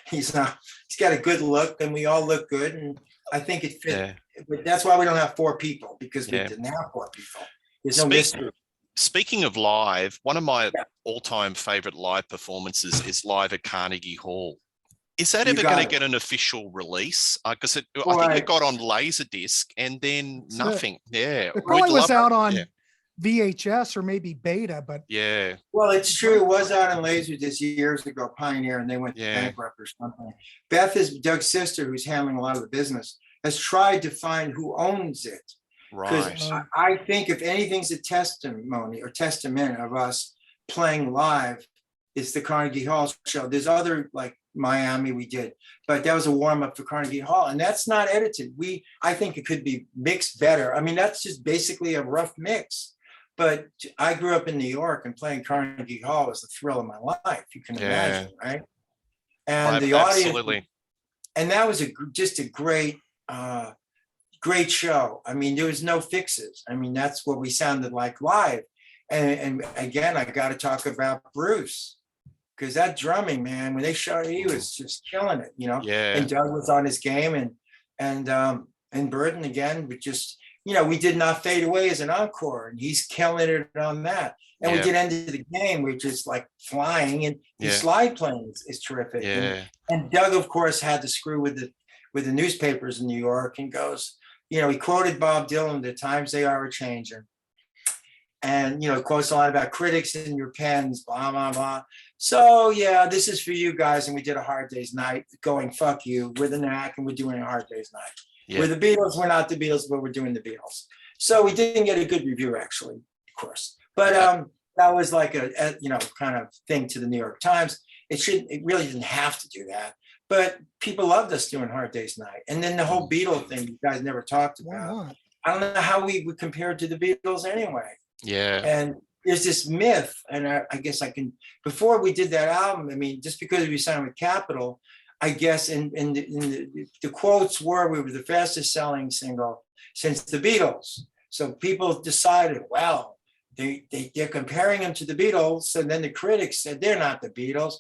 He's got a good look and we all look good. And I think it fit. Yeah. But that's why we don't have 4 people, because we didn't have 4 people. There's no mystery. Speaking of live, one of my all-time favorite live performances is live at Carnegie Hall. Is that ever going to get an official release? Because I think it got on Laserdisc and then nothing. Yeah. It probably was out on VHS or maybe beta, but yeah. Well, it's true. It was out on Laserdisc years ago, Pioneer, and they went bankrupt or something. Beth is Doug's sister, who's handling a lot of the business, has tried to find who owns it. Right. I think if anything's a testimony or testament of us playing live, it's the Carnegie Hall show. There's other, like Miami we did, but that was a warm up for Carnegie Hall, and that's not edited. I think it could be mixed better. I mean, that's just basically a rough mix. But I grew up in New York, and playing Carnegie Hall was the thrill of my life. You can imagine, right? And the audience, and that was just a great show. I mean, there was no fixes. I mean, that's what we sounded like live. And again, I got to talk about Bruce, because that drumming, man, when they showed it, he was just killing it, you know. Yeah. And Doug was on his game, and Burton again, but just, you know, we did Not Fade Away as an encore, and he's killing it on that. And we did End of the Game, which is like flying, and the slide playing is terrific. Yeah. And Doug, of course, had to screw with the newspapers in New York, and goes, you know, he quoted Bob Dylan, "The times they are a-changing." And, you know, quotes a lot about critics in your pens, blah, blah, blah. So, yeah, this is for you guys. And we did a Hard Day's Night going, fuck you, we're the Knack, and we're doing a Hard Day's Night. Yeah. We're the Beatles, we're not the Beatles, but we're doing the Beatles. So we didn't get a good review, actually, of course. But that was like a, you know, kind of thing to the New York Times. It really didn't have to do that. But people loved us doing Hard Day's Night. And then the whole Beatle thing you guys never talked about. I don't know how we would compare to the Beatles anyway. Yeah. And there's this myth, and I guess I can, before we did that album, I mean, just because we signed with Capitol, I guess in the quotes were, we were the fastest selling single since the Beatles. So people decided, well, they're comparing them to the Beatles. And then the critics said, they're not the Beatles.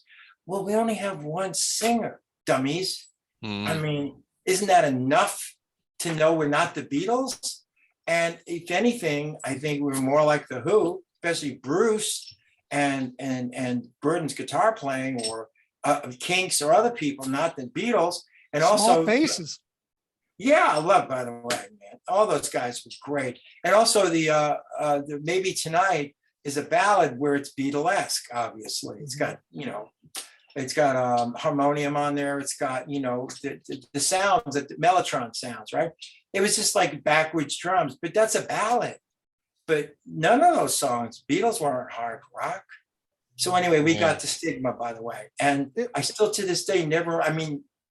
Well, we only have one singer, dummies. I mean, isn't that enough to know we're not the Beatles? And if anything, I think we're more like the Who, especially Bruce and Burton's guitar playing, or Kinks or other people, not the Beatles. And Small also Faces. Yeah, I love, by the way, man. All those guys was great. And also the Maybe Tonight, is a ballad where it's Beatlesque, obviously. It's got, it's got harmonium on there. It's got, the sounds, the mellotron sounds, right? It was just like backwards drums, but that's a ballad. But none of those songs, Beatles weren't hard rock. So anyway, we got the stigma, by the way. And I still to this day never,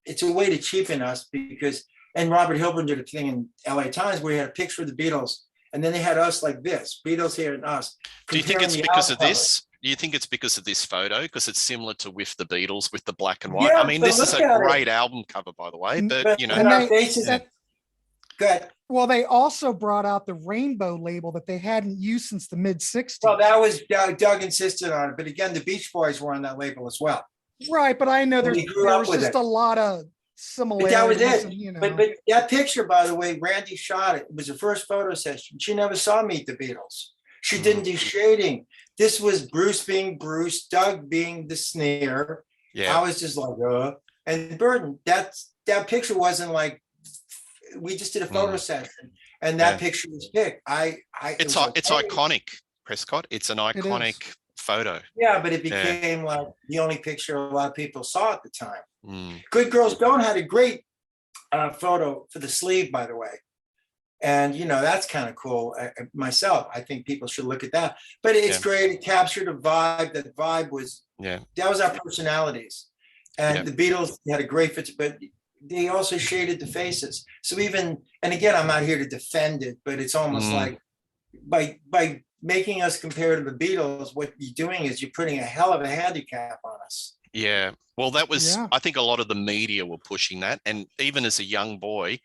it's a way to cheapen us because, and Robert Hilburn did a thing in LA Times where he had a picture of the Beatles and then they had us like this, Beatles here and us. Do you think it's because of this? Do you think it's because of this photo? Because it's similar to With the Beatles, with the black and white. Yeah, this is a great album cover, by the way. But Good. Well, they also brought out the rainbow label that they hadn't used since the mid 60s. Well, that was Doug insisted on it. But again, the Beach Boys were on that label as well. Right. But I know there was just a lot of similarities. But that was it. But that picture, by the way, Randy shot it. It was her first photo session. She never saw Meet the Beatles. She didn't do shading. This was Bruce being Bruce, Doug being the sneer. Yeah. I was just like, And Burton, that picture wasn't like, we just did a photo session and that picture was picked. It's iconic, Prescott. It's an iconic photo. Yeah, but it became like the only picture a lot of people saw at the time. Good Girls Don't had a great photo for the sleeve, by the way. And, that's kind of cool. Myself, I think people should look at that. But it's great. It captured a vibe. That vibe was, that was our personalities. And the Beatles had a great fit, but they also shaded the faces. So even, and again, I'm not here to defend it, but it's almost like by making us compare to the Beatles, what you're doing is you're putting a hell of a handicap on us. Yeah. Well, that was, I think a lot of the media were pushing that. And even as a young boy,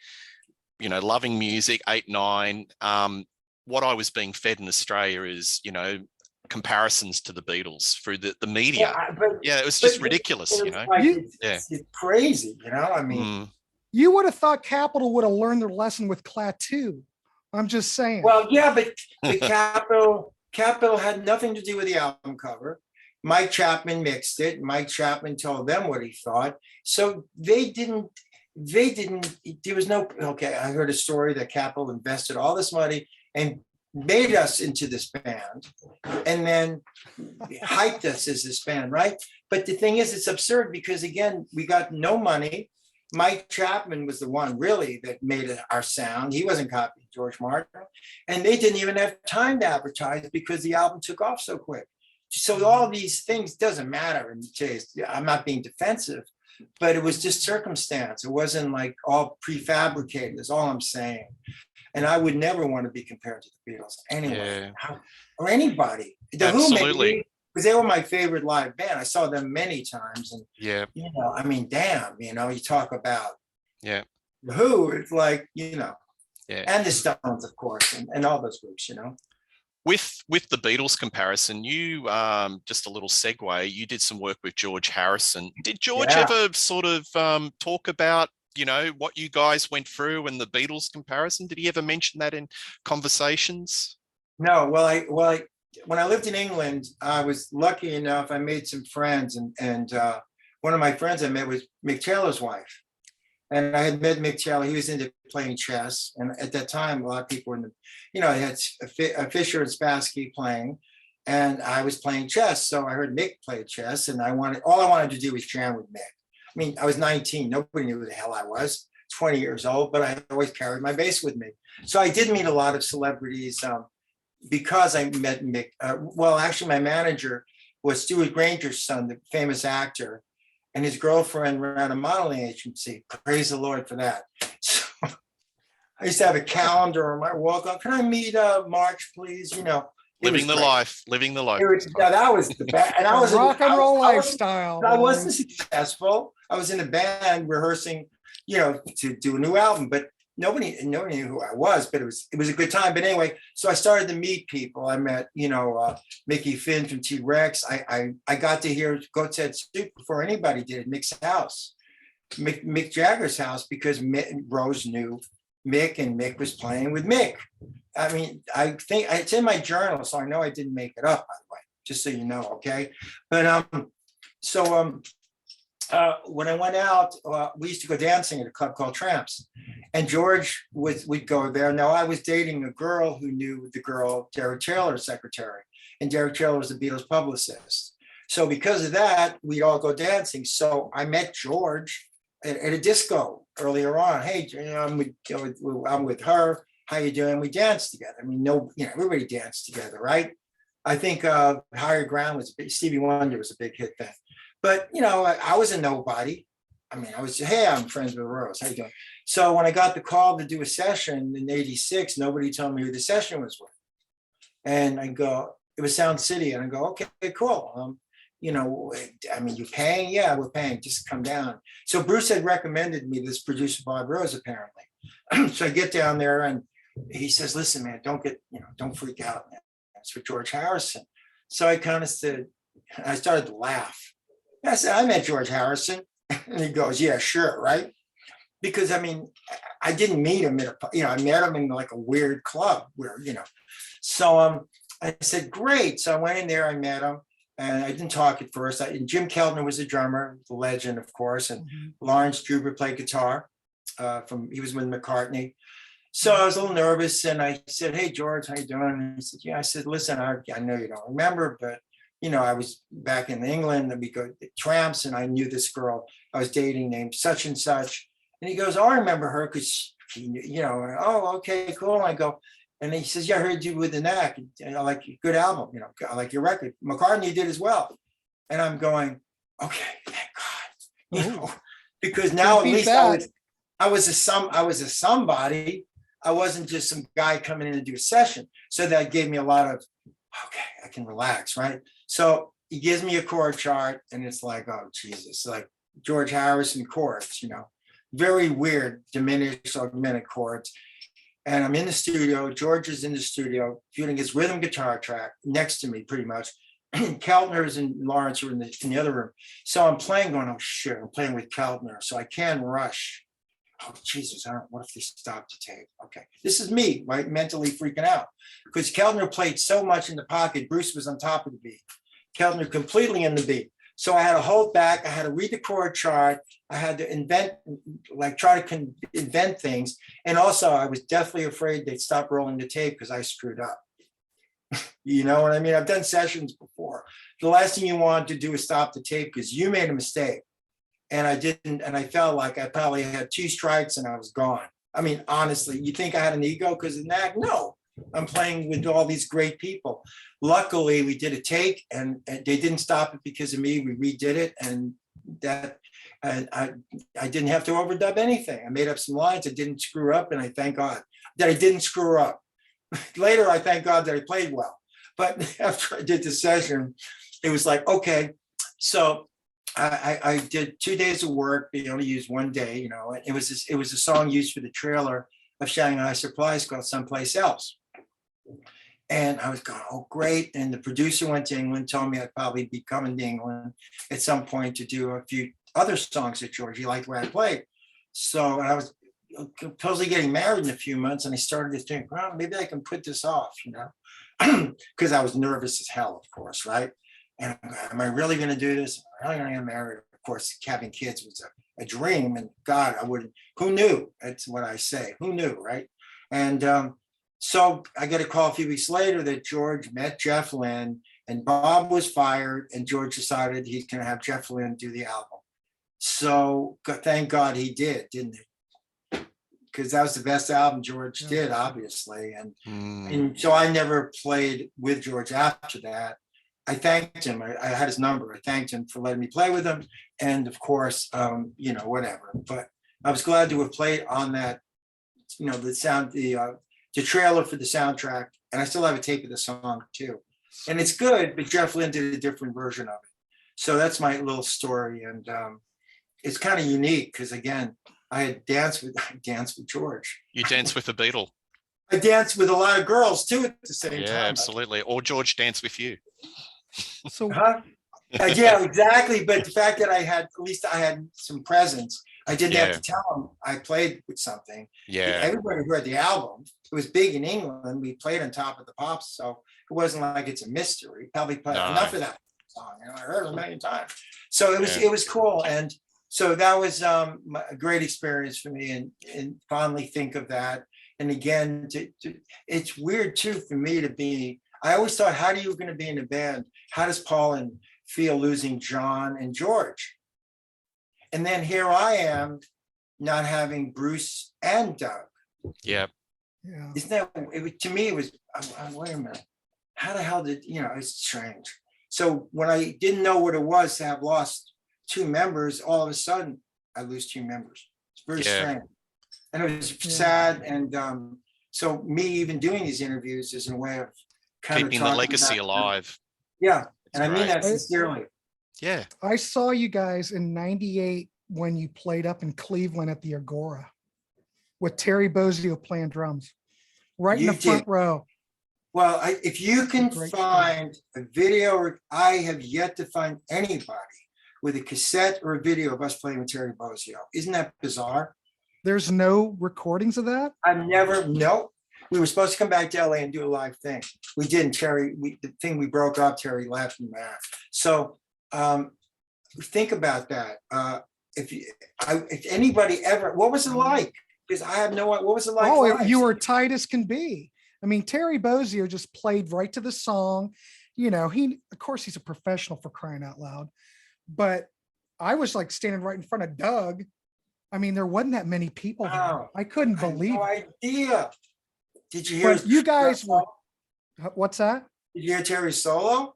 loving music, 8, 9, what I was being fed in Australia is, comparisons to the Beatles through the media. It was just ridiculous, It's crazy, You would have thought Capitol would have learned their lesson with Klaatu. I'm just saying. Well, but the Capitol had nothing to do with the album cover. Mike Chapman mixed it. Mike Chapman told them what he thought. So there was no, I heard a story that Capitol invested all this money and made us into this band and then hyped us as this band, right? But the thing is, it's absurd because again, we got no money. Mike Chapman was the one really that made it our sound. He wasn't copying George Martin. And they didn't even have time to advertise because the album took off so quick. So all these things doesn't matter in today's, I'm not being defensive, but it was just circumstance. It wasn't like all prefabricated is all I'm saying. And I would never want to be compared to the Beatles anyway, or anybody. The Absolutely. Because they were my favorite live band. I saw them many times. And, damn, you talk about the Who, it's like, and the Stones, of course, and all those groups, With the Beatles comparison, you, just a little segue, you did some work with George Harrison. Did George ever sort of talk about, what you guys went through and the Beatles comparison? Did he ever mention that in conversations? No, when I lived in England, I was lucky enough, I made some friends and one of my friends I met was Mick Taylor's wife. And I had met Mick Taylor, he was into playing chess. And at that time, a lot of people were in the, I had Fisher and Spassky playing and I was playing chess. So I heard Mick play chess and all I wanted to do was jam with Mick. I was 19, nobody knew who the hell I was, 20 years old, but I always carried my bass with me. So I did meet a lot of celebrities because I met Mick. Actually, my manager was Stuart Granger's son, the famous actor, and his girlfriend ran a modeling agency. Praise the Lord for that. So I used to have a calendar on my wall. Can I meet March, please? Living the life. That was the best. And I was rock and roll lifestyle. I wasn't successful. I was in a band rehearsing, to do a new album, but nobody knew who I was, but it was a good time. But anyway, so I started to meet people. I met, Mickey Finn from T-Rex. I got to hear Goat's Head Soup before anybody did at Mick's house, Mick Jagger's house, because Rose knew Mick and Mick was playing with Mick. I think it's in my journal, so I know I didn't make it up, by the way, just so you know, okay? But when I went out, we used to go dancing at a club called Tramps, and George would go there. Now I was dating a girl who knew the girl, Terry Taylor's secretary, and Derek Taylor was the Beatles publicist. So because of that, we'd all go dancing. So I met George at a disco earlier on. Hey, I'm with her. How you doing? We danced together. I mean, everybody danced together, right? I think Higher Ground was Stevie Wonder was a big hit then. But I was a nobody. I mean, hey, I'm friends with Rose. How you doing? So when I got the call to do a session in '86, nobody told me who the session was with. And I go, it was Sound City. And I go, okay, cool. I mean, you paying? Yeah, we're paying. Just come down. So Bruce had recommended me this producer, Bob Rose, apparently. So I get down there and he says, listen, man, don't freak out, man. It's for George Harrison. So I kind of said, I started to laugh. I said, I met George Harrison. And he goes, yeah, sure, right? Because I mean, I didn't meet him I met him in like a weird club where, So I said, great. So I went in there, I met him, and I didn't talk at first. Jim Keltner was the drummer, the legend, of course, and Lawrence Druber played guitar. He was with McCartney. So I was a little nervous, and I said, hey, George, how you doing? And he said, yeah. I said, listen, I know you don't remember, but I was back in England and we go tramps, and I knew this girl I was dating named such and such. And he goes, oh, I remember her because, oh, okay, cool. And I go, and he says, yeah, I heard you with the Knack. I like your good album, I like your record. McCartney did as well. And I'm going, okay, thank God, because now at least I was a somebody. I wasn't just some guy coming in to do a session. So that gave me a lot of, okay, I can relax, right? So he gives me a chord chart, and it's like, oh, Jesus, like George Harrison chords, very weird, diminished, augmented chords. And I'm in the studio. George is in the studio shooting his rhythm guitar track next to me, pretty much. Keltner and Lawrence are in the other room. So I'm playing, going, oh, shit, I'm playing with Keltner. So I can rush. Oh, Jesus, what if they stop the tape? Okay, this is me, right? Mentally freaking out. Because Keltner played so much in the pocket, Bruce was on top of the beat. Keltner completely in the beat. So I had to hold back. I had to read the chord chart. I had to try to invent things. And also, I was definitely afraid they'd stop rolling the tape because I screwed up. You know what I mean? I've done sessions before. The last thing you want to do is stop the tape because you made a mistake. And I didn't, and I felt like I probably had 2 strikes and I was gone. I mean, honestly, you think I had an ego because of Knack? No, I'm playing with all these great people. Luckily, we did a take and they didn't stop it because of me. We redid it, and that I didn't have to overdub anything. I made up some lines. I didn't screw up, and I thank God that I didn't screw up. Later, I thank God that I played well. But after I did the session, it was like, okay, so I did 2 days of work. They only used 1 day, It was a song used for the trailer of Shanghai Supplies called Someplace Else. And I was going, oh, great. And the producer went to England, told me I'd probably be coming to England at some point to do a few other songs at George. He liked where I played. So I was supposedly getting married in a few months, and I started to think, well, maybe I can put this off, because I was nervous as hell, of course, right? And am I really going to do this? Am I really going to get married? Of course, having kids was a dream, and God, I wouldn't. Who knew? That's what I say. Who knew, right? And so I get a call a few weeks later that George met Jeff Lynne, and Bob was fired, and George decided he's going to have Jeff Lynne do the album. So thank God he did, didn't he? Because that was the best album George did, obviously. And so I never played with George after that. I thanked him. I had his number. I thanked him for letting me play with him. And of course, whatever. But I was glad to have played on that, the trailer for the soundtrack. And I still have a tape of the song too. And it's good, but Jeff Lynne did a different version of it. So that's my little story. And it's kind of unique because, again, I had danced with George. You danced with the Beatle. I danced with a lot of girls too at the same time. Yeah, absolutely. Or George danced with you. So yeah, exactly. But the fact that I had some presence, I didn't have to tell them I played with something. Yeah. Everybody heard the album. It was big in England. We played on Top of the Pops, so it wasn't like it's a mystery. Probably played enough of that song. I heard it a million times. So it was cool. And so that was a great experience for me, and fondly think of that. And again, it's weird too for me to be. I always thought, how are you going to be in a band? How does Paul feel losing John and George? And then here I am not having Bruce and Doug. Yeah. Yeah. Isn't that, to me, it was, wait a minute, how the hell did, it's strange. So when I didn't know what it was to have lost 2 members, all of a sudden I lose 2 members. It's very strange. And it was sad. And so me even doing these interviews is a way of kind keeping of the legacy alive. Yeah. It's and I mean great. that sincerely. Yeah. I saw you guys in '98 when you played up in Cleveland at the Agora with Terry Bozzio playing drums, right in You the front did. row. Well, if you can Great find a video, I have yet to find anybody with a cassette or a video of us playing with Terry Bozzio. Isn't that bizarre? There's no recordings of that? No. We were supposed to come back to LA and do a live thing. We didn't. The thing we broke up, Terry left and back. So think about that. If anybody ever, what was it like? Because I have no idea. What was it like? Oh, you were tight as can be. I mean, Terry Bozzio just played right to the song. Of course, he's a professional, for crying out loud. But I was like standing right in front of Doug. I mean, there wasn't that many people there. Wow. I couldn't I had believe no it. idea. Did you hear? But you guys were, what's that? Did you hear Terry's solo?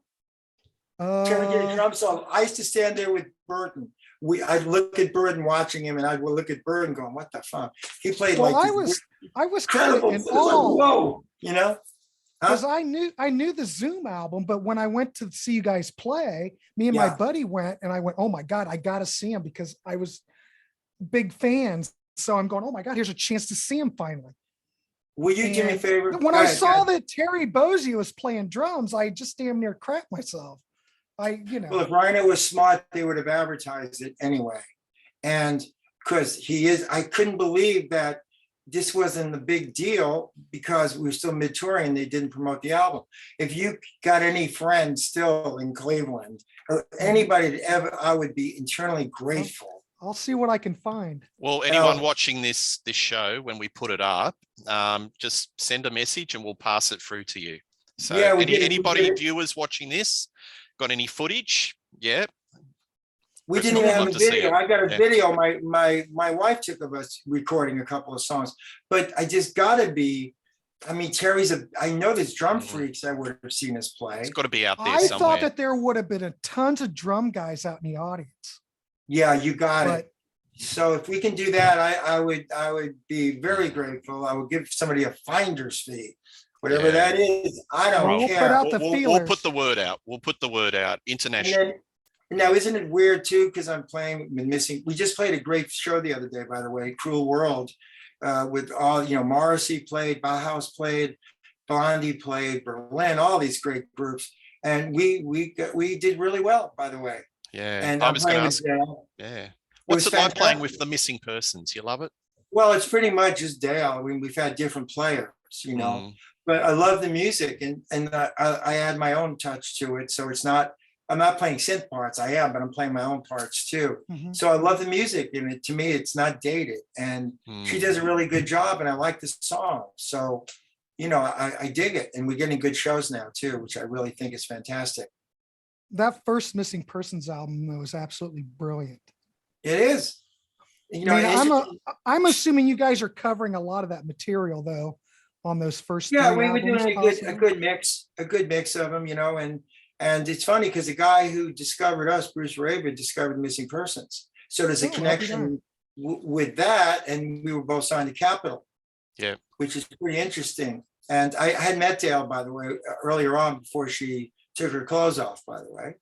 Terry did a drum solo. I used to stand there with Burton. I'd look at Burton watching him, and I'd look at Burton going, "What the fuck?" He played Well, like I was kind of incredible. in It was like, awe. whoa, Because I knew the Zoom album, but when I went to see you guys play, me and my Yeah. buddy went, and I went, "Oh my God, I got to see him," because I was big fans. So I'm going, "Oh my God, here's a chance to see him finally." Will you do me a And favor? when I saw that Terry Bozzio was playing drums, I just damn near cracked myself. Well, if Rhino was smart, they would have advertised it anyway. And because I couldn't believe that this wasn't a big deal because we were still mid-touring and they didn't promote the album. If you got any friends still in Cleveland, or anybody that ever, I would be eternally grateful. I'll see what I can find. Well, anyone watching this show, when we put it up, just send a message and we'll pass it through to you. So Yeah, anybody, viewers watching this, got any footage? Yeah. We Prescott didn't even would have love a to see video. it. I got a Yeah. video. My wife took of us recording a couple of songs, but I just gotta be. I mean, Terry's I know there's drum freaks I would have seen us play. It's got to be out there I somewhere. thought that there would have been tons of drum guys out in the audience. Yeah, you got But it. So if we can do that, I would be very grateful. I would give somebody a finder's fee, whatever Yeah. that is. I don't We'll put care. out the We'll feelers. put the word out. We'll put the word out. And International. then, now, isn't it weird too? Because I'm playing with Missing. We just played a great show the other day, by the way, Cruel World, with all, Morrissey played, Bauhaus played, Blondie played, Berlin, all these great groups. And we did really well, by the way. Yeah. And I I'm was going playing to ask. with Dale. Yeah. What's was it like playing fantastic. with the missing persons? You love it? Well, it's pretty much just Dale. I mean, we've had different players, but I love the music, and I add my own touch to it. So it's not, I'm not playing synth parts. I am, but I'm playing my own parts too. Mhm. So I love the music, and to me, it's not dated. And she does a really good job, and I like the song. So, I dig it, and we're getting good shows now too, which I really think is fantastic. That first Missing Persons album was absolutely brilliant. It is. I'm assuming you guys are covering a lot of that material though on those first. Yeah, three we were albums, doing possibly. a good mix of them, and it's funny because the guy who discovered us, Bruce Raven, discovered Missing Persons. So there's a Oh, lucky connection with that, and we were both signed to Capitol. Yeah. Which is pretty interesting. And I had met Dale, by the way, earlier on before she took her clothes off, by the way.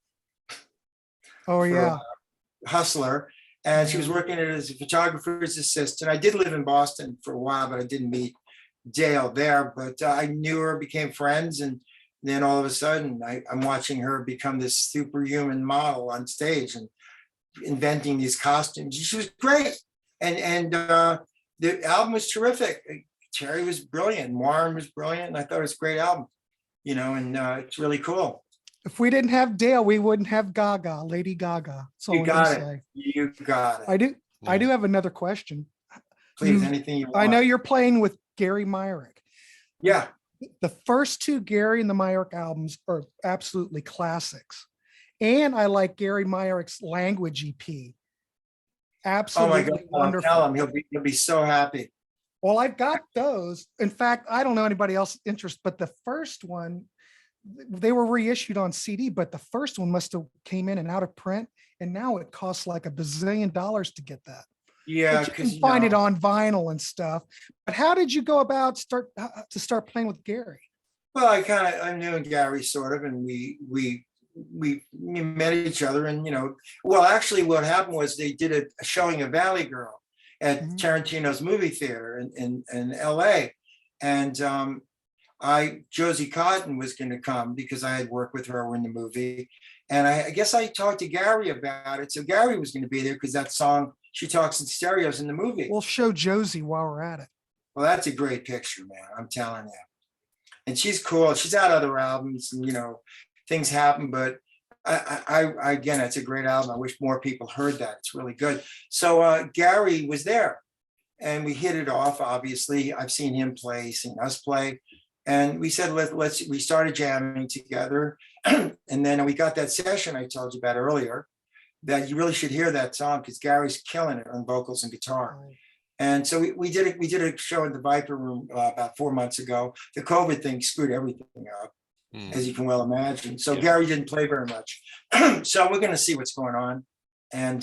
Oh yeah. Hustler. And she was working as a photographer's assistant. I did live in Boston for a while, but I didn't meet Dale there. But I knew her, became friends. And then all of a sudden, I'm watching her become this superhuman model on stage and inventing these costumes. She was great. And the album was terrific. Terry was brilliant. Warren was brilliant. And I thought it was a great album, and it's really cool. If we didn't have Dale, we wouldn't have Gaga, Lady Gaga. That's all You I'm gonna got it. say. You got it. I do have another question. Please, anything you want. I know you're playing with Gary Myrick. Yeah. The first two Gary and the Myrick albums are absolutely classics. And I like Gary Myrick's Language EP. Oh my Absolutely God, wonderful. tell him he'll be so happy. Well, I've got those. In fact, I don't know anybody else interest, but the first one, they were reissued on CD, but the first one must have came in and out of print, and now it costs like $1 bazillion to get that. Yeah, But you because can find it on vinyl and stuff. But how did you go about start playing with Gary? well, I knew Gary sort of, and we met each other, and well, actually, what happened was they did a showing of Valley Girl at Tarantino's movie theater in L.A. And Josie Cotton was going to come because I had worked with her in the movie, and I guess I talked to Gary about it. So Gary was going to be there because that song "She Talks in Stereos" in the movie. We'll show Josie while we're at it. Well, that's a great picture, man. I'm telling you. And she's cool. She's out other albums, and things happen, but I again, it's a great album. I wish more people heard that. It's really good. So Gary was there, and we hit it off. Obviously, I've seen him play, seen us play, and we said we started jamming together, and then we got that session I told you about earlier. That you really should hear that song because Gary's killing it on vocals and guitar. And so we did it. We did a show in the Viper Room about 4 months ago. The COVID thing screwed everything up, as you can well imagine. So Gary didn't play very much. So we're going to see what's going on. And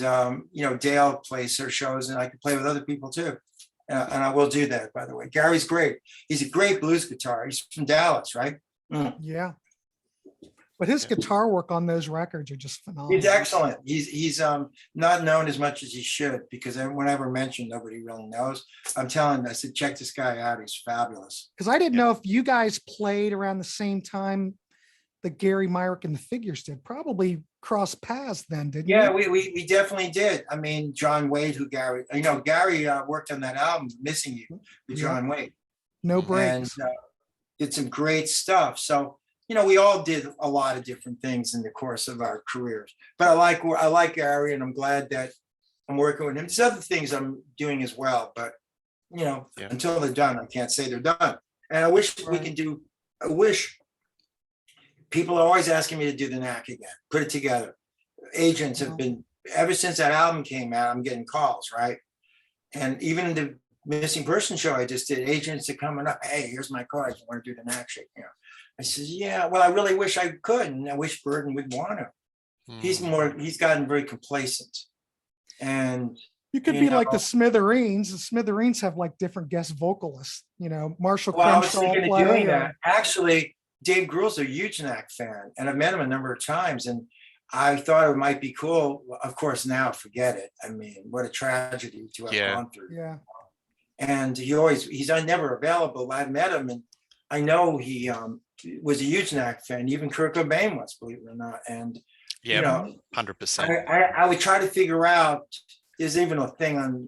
Dale plays her shows, and I can play with other people too. And I will do that, by the way. Gary's great. He's a great blues guitar. He's from Dallas, right? Yeah. But his guitar work on those records are just phenomenal. He's excellent. He's not known as much as he should, because whenever mentioned, nobody really knows. I'm telling you, I said, check this guy out. He's fabulous. Because I didn't know if you guys played around the same time that Gary Myrick and the Figures did. Probably crossed paths then, didn't you? Yeah, we definitely did. I mean, John Wade, who Gary worked on that album, Missing You, with John Wade. No breaks. And did some great stuff. So, we all did a lot of different things in the course of our careers. But I like Gary, and I'm glad that I'm working with him. There's other things I'm doing as well, but until they're done, I can't say they're done. And I wish we can do. I wish people are always asking me to do the Knack again, put it together. Agents have been, ever since that album came out, I'm getting calls, right? And even in the Missing Person show I just did, agents are coming up. Hey, here's my card. You want to do the Knack shit? I said, yeah, well, I really wish I could. And I wish Burden would want to. He's gotten very complacent. And you could be like the Smithereens. The Smithereens have like different guest vocalists, Marshall Crenshaw. I was thinking of doing that. Actually, Dave Grohl's a huge Knack fan, and I've met him a number of times. And I thought it might be cool. Of course, now forget it. I mean, what a tragedy to have gone through. Yeah. And he's never available. I met him, and I know he was a huge Knack fan. Even Kurt Cobain was, believe it or not. And 100%. I would try to figure out. There's even a thing on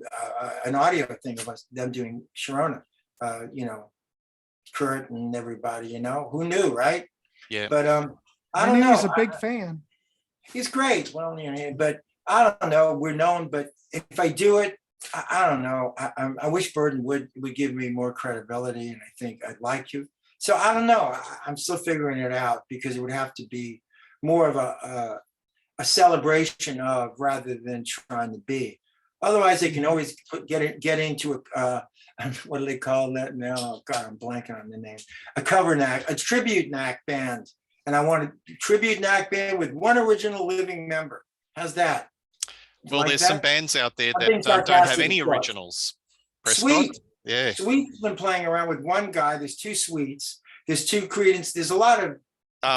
an audio thing of them doing Sharona. Kurt and everybody. Who knew, right? Yeah. But I don't know. He's a big fan. He's great. Well, but I don't know. We're known, but if I do it, I don't know. I wish Burden would give me more credibility, and I think I'd like you. So I don't know. I'm still figuring it out, because it would have to be more of a celebration of, rather than trying to be. Otherwise, they can always get into what do they call that now? Oh, God, I'm blanking on the name. A cover Knack, a tribute Knack band, and I want a tribute Knack band with one original living member. How's that? Well, like there's that? some bands out there that don't have any originals. Prescott? Sweet. Yeah. Sweet's been playing around with one guy. There's two Sweets. There's two Credence. There's a lot of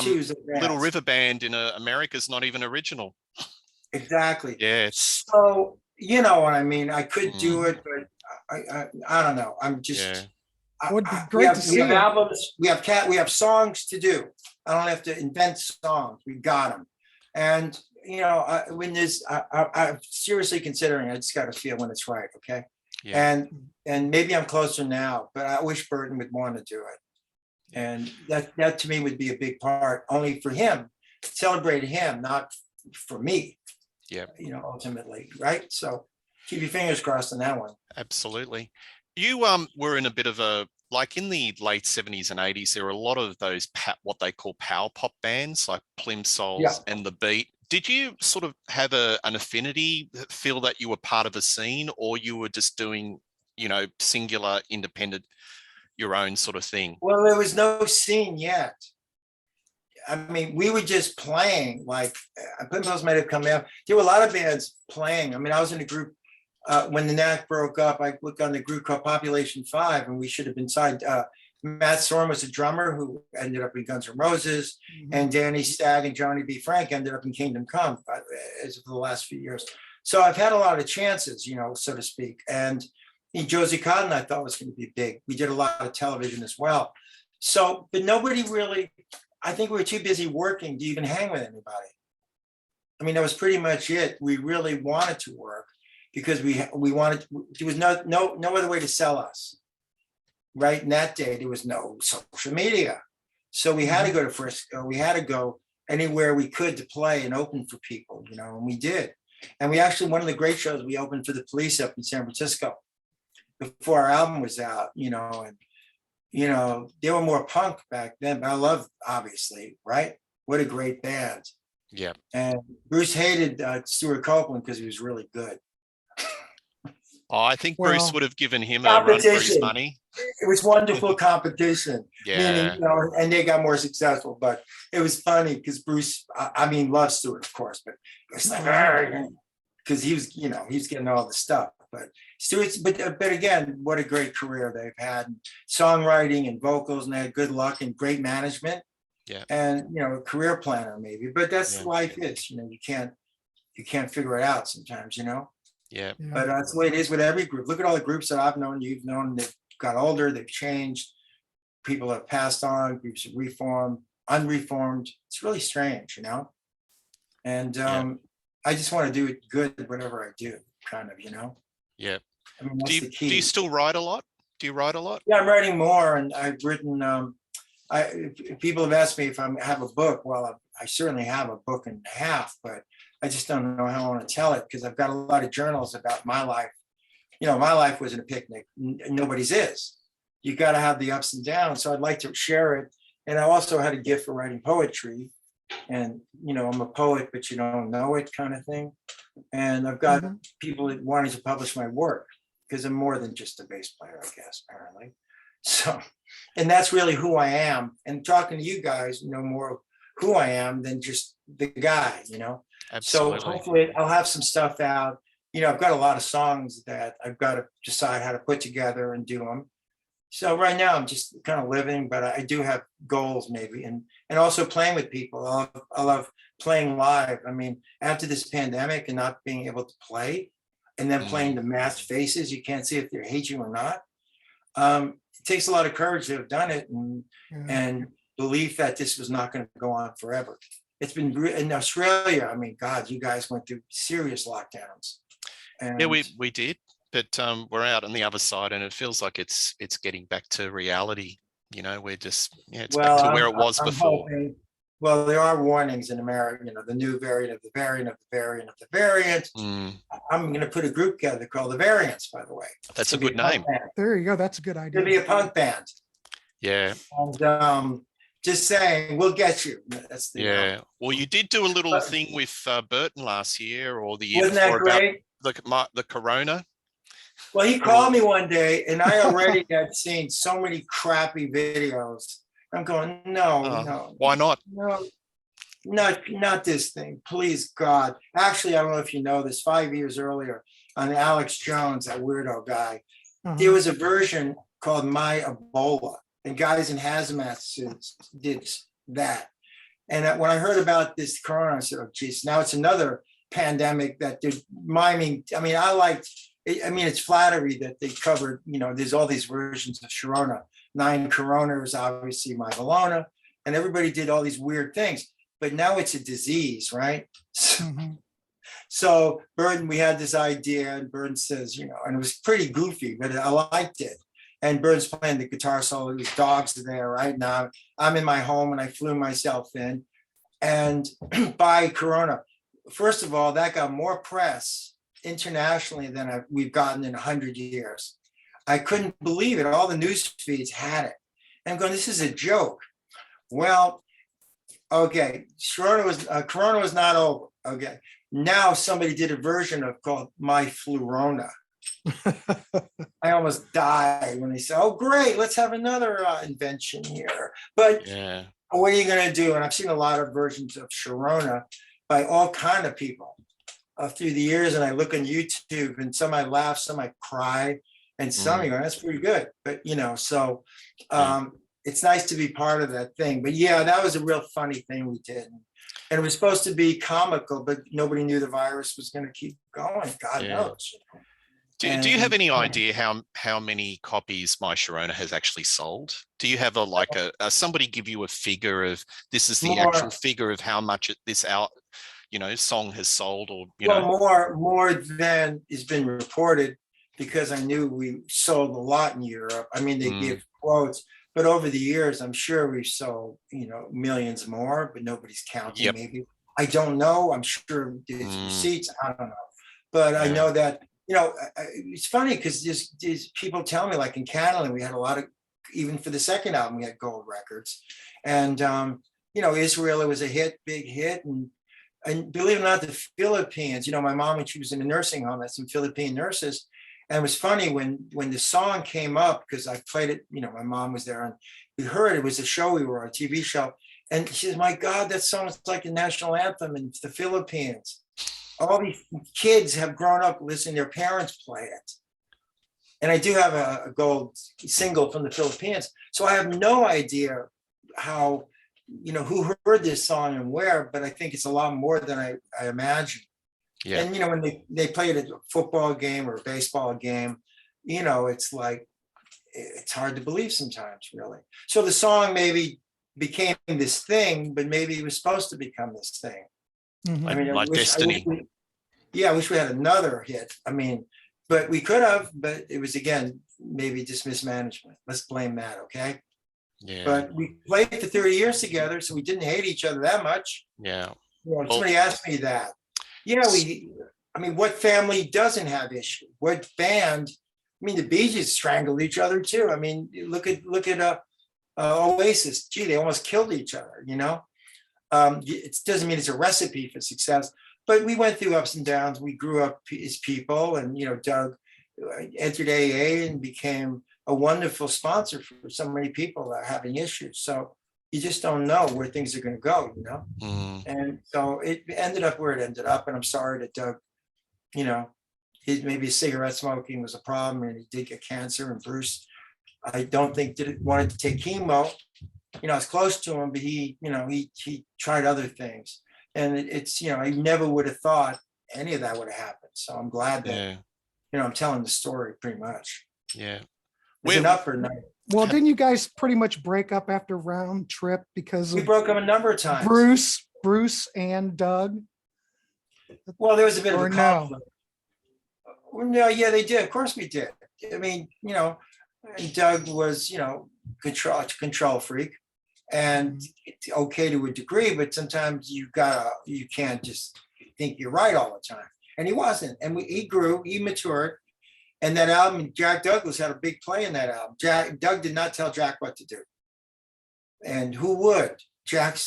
twos. Little River Band in America's not even original. Exactly. Yeah. So you know what I mean. I could do it, but I don't know. I'm just. Yeah. It would be great to see. We have albums. We have songs to do. I don't have to invent songs. We got them, and when there's, I'm seriously considering. I just got to feel when it's right. Okay. Yeah. And maybe I'm closer now, but I wish Burton would want to do it, and that to me would be a big part. Only for him, celebrate him, not for me. Yeah. Ultimately, right? So keep your fingers crossed on that one. Absolutely. You were in a bit of a like in the late 70s and 80s, there were a lot of those what they call power pop bands like Plimsolls and The Beat. Did you sort of have an affinity, feel that you were part of a scene, or you were just doing, singular, independent, your own sort of thing? Well, there was no scene yet. I mean, we were just playing, like Plimsolls might have come out. There were a lot of bands playing. I mean, I was in a group when the Knack broke up. I worked on the group called Population 5, and we should have been signed. Matt Sorum was a drummer who ended up in Guns N' Roses, and Danny Stagg and Johnny B. Frank ended up in Kingdom Come as of the last few years. So I've had a lot of chances, so to speak. And Josie Cotton, I thought was going to be big. We did a lot of television as well. So, but nobody really, I think we were too busy working to even hang with anybody. I mean, that was pretty much it. We really wanted to work because we wanted, there was no other way to sell us. Right in that day, there was no social media. So we had to go to Frisco. We had to go anywhere we could to play and open for people, and we did. And we actually, one of the great shows, we opened for the Police up in San Francisco before our album was out, and, they were more punk back then, but I love, obviously, right? What a great band. Yeah. And Bruce hated Stuart Copeland because he was really good. Oh, I think Bruce would have given him a run for his money. It was wonderful competition. Yeah. Meaning, and they got more successful, but it was funny because Bruce, loved Stuart, of course, but it's like, because he was, he was getting all the stuff. But Stuart's, but again, what a great career they've had, songwriting and vocals, and they had good luck and great management. Yeah. And a career planner maybe, but that's life is. You can't figure it out sometimes. Yeah. But that's the way it is with every group. Look at all the groups that I've known, you've known, they've got older, they've changed. People have passed on, groups have reformed, unreformed. It's really strange, And I just want to do it good, whatever I do, kind of, Yeah. I mean, that's the key. Do you still write a lot? Do you write a lot? Yeah, I'm writing more, and I've written, people have asked me if I have a book. Well, I certainly have a book and a half, but I just don't know how I want to tell it because I've got a lot of journals about my life. My life wasn't a picnic. Nobody's is. You got to have the ups and downs. So I'd like to share it. And I also had a gift for writing poetry. And, I'm a poet, but you don't know it kind of thing. And I've got people that wanting to publish my work because I'm more than just a bass player, I guess, apparently. So, and that's really who I am. And talking to you guys, more of who I am than just the guy, Absolutely. So hopefully I'll have some stuff out. I've got a lot of songs that I've got to decide how to put together and do them. So right now I'm just kind of living, but I do have goals maybe, and also playing with people. I love playing live. I mean, after this pandemic and not being able to play, and then playing the masked faces, you can't see if they hate you or not. It takes a lot of courage to have done it, and belief that this was not going to go on forever. It's been in Australia. I mean, God, you guys went through serious lockdowns. And yeah, we did, but we're out on the other side, and it feels like it's getting back to reality. We're just it's back to where it was before. Hoping, well, there are warnings in America. The new variant of the variant of the variant of the variant. I'm going to put a group together called the Variants. By the way, that's a good name. There you go. That's a good idea. It'll be a punk band. Yeah. And just saying, we'll get you. That's the Well, you did do a little thing with Burton last year or the year wasn't that before great? about the corona. Well, he called me one day, and I already had seen so many crappy videos. I'm going, no. Why not? No, not this thing. Please, God. Actually, I don't know if you know this. 5 years earlier, on Alex Jones, that weirdo guy, there was a version called My Ebola. And guys in hazmat suits did that. And when I heard about this corona, I said, oh, geez, now it's another pandemic that they're miming. I mean, it's flattery that they covered, there's all these versions of Sharona. 9 coronas, obviously, my Bologna, and everybody did all these weird things. But now it's a disease, right? So Burton, we had this idea, and Burton says, and it was pretty goofy, but I liked it. And Burton's playing the guitar solo. His dogs are there right now. I'm in my home, and I flew myself in. And by Corona, first of all, that got more press internationally than we've gotten in 100 years. I couldn't believe it. All the news feeds had it. And I'm going, this is a joke. Well, okay, Corona was not over. Okay, now somebody did a version of called My Flurona. I almost died when they said, "Oh, great, let's have another invention here." But Yeah. what are you going to do? And I've seen a lot of versions of Sharona by all kind of people through the years. And I look on YouTube, and some I laugh, some I cry, and some you go, "That's pretty good." But so it's nice to be part of that thing. But yeah, that was a real funny thing we did. And it was supposed to be comical, but nobody knew the virus was going to keep going. God knows. Do you have any idea how many copies My Sharona has actually sold? Do you have somebody give you a figure of this is the actual figure of how much this song has sold, or more than has been reported, because I knew we sold a lot in Europe. I mean, they give quotes, but over the years, I'm sure we've sold millions more, but nobody's counting. Yep. Maybe I don't know. I'm sure there's receipts. I don't know, but I know that. It's funny because these people tell me, like in Canada, we had a lot of, even for the second album, we had gold records. And, Israel, it was a big hit. And believe it or not, the Philippines, my mom, when she was in a nursing home, had some Philippine nurses. And it was funny when the song came up, because I played it, my mom was there and we heard it was a show we were on, a TV show. And she says, "My God, that song is like the national anthem in the Philippines. All these kids have grown up listening to their parents play it." And I do have a gold single from the Philippines. So I have no idea how, who heard this song and where, but I think it's a lot more than I imagined. Yeah. And, when they play it at a football game or a baseball game, it's like, it's hard to believe sometimes, really. So the song maybe became this thing, but maybe it was supposed to become this thing. I mean, like destiny. I wish we had another hit. I mean, but we could have, but it was, again, maybe just mismanagement. Let's blame that, okay? Yeah. But we played for 30 years together, so we didn't hate each other that much. Yeah. Somebody asked me that. What family doesn't have issues? What band? The Bee Gees strangled each other too. Look at Oasis. Gee, they almost killed each other, It doesn't mean it's a recipe for success, but we went through ups and downs. We grew up as people, and Doug entered AA and became a wonderful sponsor for so many people that are having issues. So you just don't know where things are going to go, And so it ended up where it ended up. And I'm sorry that Doug, maybe cigarette smoking was a problem, and he did get cancer. And Bruce, I don't think wanted to take chemo. I was close to him, but he tried other things. And it's, I never would have thought any of that would have happened. So I'm glad that, I'm telling the story pretty much. Yeah. Is it up or not? Well, didn't you guys pretty much break up after Round Trip because we broke up a number of times? Bruce and Doug? Well, there was a bit of a conflict. No, yeah, they did. Of course we did. Doug was, control freak, and it's okay to a degree, but sometimes you can't just think you're right all the time. And he wasn't. And he grew, he matured. And that album, Jack Douglas had a big play in that album. Doug did not tell Jack what to do. And who would? Jack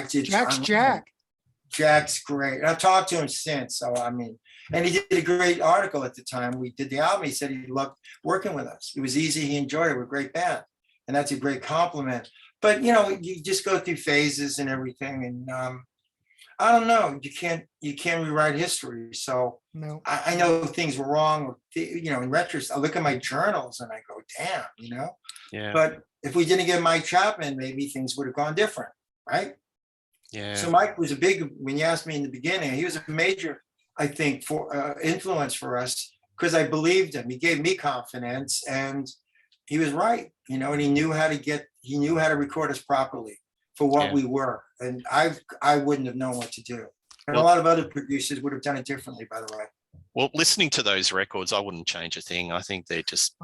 did. Jack's great. And I've talked to him since. So, and he did a great article at the time we did the album. He said he loved working with us. It was easy. He enjoyed it. We're a great band. And that's a great compliment. But, you just go through phases and everything. And I don't know. You can't rewrite history. So no. I know things were wrong. In retrospect, I look at my journals and I go, damn, Yeah. But if we didn't get Mike Chapman, maybe things would have gone different, right? Yeah. So Mike was when you asked me in the beginning, he was a major, I think, for influence for us, because I believed him. He gave me confidence, and he was right, and he knew how to record us properly for what we were. And I wouldn't have known what to do. And a lot of other producers would have done it differently, by the way. Well, listening to those records, I wouldn't change a thing. I think they're just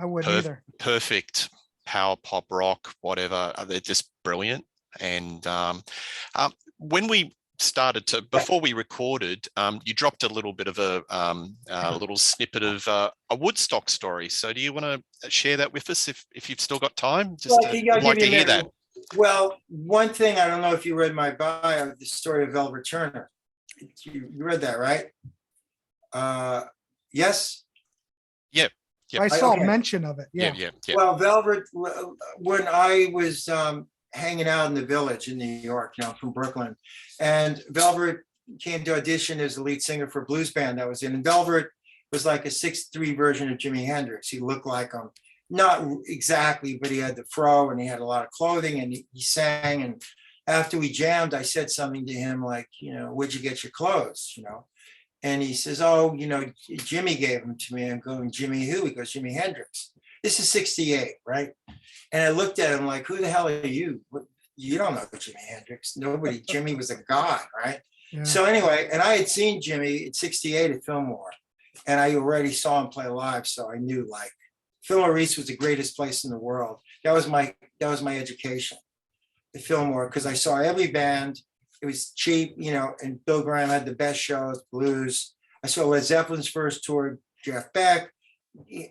perfect power pop rock, whatever. They're just brilliant. And when we started to, before we recorded, you dropped a little bit of a little snippet of a Woodstock story. So do you want to share that with us if you've still got time? I'd like to hear that. Well, one thing, I don't know if you read my bio, the story of Velvet Turner. You read that, right? Yes? Yeah. I saw mention of it. Yeah. Well, Velvet, when I was hanging out in the Village in New York, I'm from Brooklyn, and Velvet came to audition as the lead singer for a blues band that was in. And Velvet was like a 6'3" version of Jimi Hendrix. He looked like him. Not exactly, but he had the fro and he had a lot of clothing and he sang. And after we jammed, I said something to him like, where'd you get your clothes? And he says, oh, Jimmy gave them to me. I'm going, Jimmy who? He goes, Jimi Hendrix. This is 68, right? And I looked at him like, who the hell are you? You don't know Jimi Hendrix. Nobody, Jimmy was a god, right? Yeah. So anyway, and I had seen Jimmy at 68 at Fillmore and I already saw him play live. So I knew like, Fillmore East was the greatest place in the world. That was my education, the Fillmore, because I saw every band. It was cheap, and Bill Graham had the best shows, blues. I saw Led Zeppelin's first tour, Jeff Beck.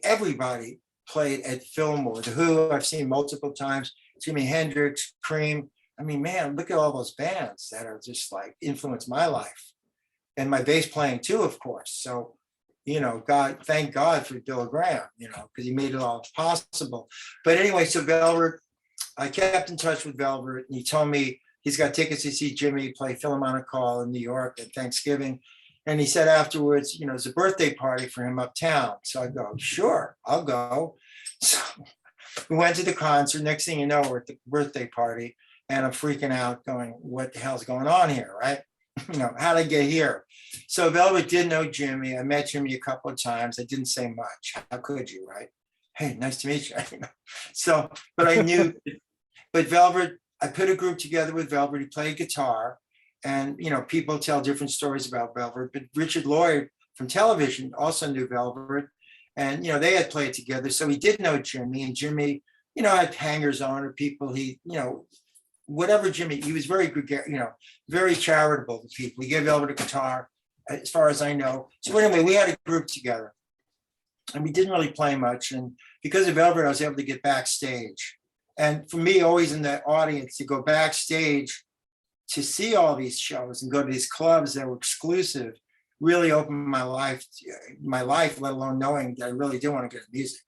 Everybody played at Fillmore. The Who, I've seen multiple times. Jimi Hendrix, Cream. I mean, man, look at all those bands that are just like influenced my life. And my bass playing too, of course. So, thank God for Bill Graham, because he made it all possible. But anyway, so Velvet, I kept in touch with Velvet and he told me he's got tickets to see Jimmy play Philharmonic Hall in New York at Thanksgiving. And he said afterwards, it's a birthday party for him uptown. So I go, sure, I'll go. So we went to the concert. Next thing you know, we're at the birthday party and I'm freaking out going, what the hell's going on here, right? How'd I get here? So Velvet did know Jimmy. I met Jimmy a couple of times. I didn't say much. How could you, right? Hey, nice to meet you. So, but I knew, but Velvet, I put a group together with Velvet. He played guitar and, people tell different stories about Velvet, but Richard Lloyd from television also knew Velvet and, they had played together. So he did know Jimmy and Jimmy, had hangers on or people whatever Jimmy, he was very good, very charitable to people. He gave Velvet a guitar, as far as I know. So anyway, we had a group together and we didn't really play much. And because of Velvet, I was able to get backstage. And for me, always in the audience, to go backstage to see all these shows and go to these clubs that were exclusive, really opened my life, let alone knowing that I really do want to get into music.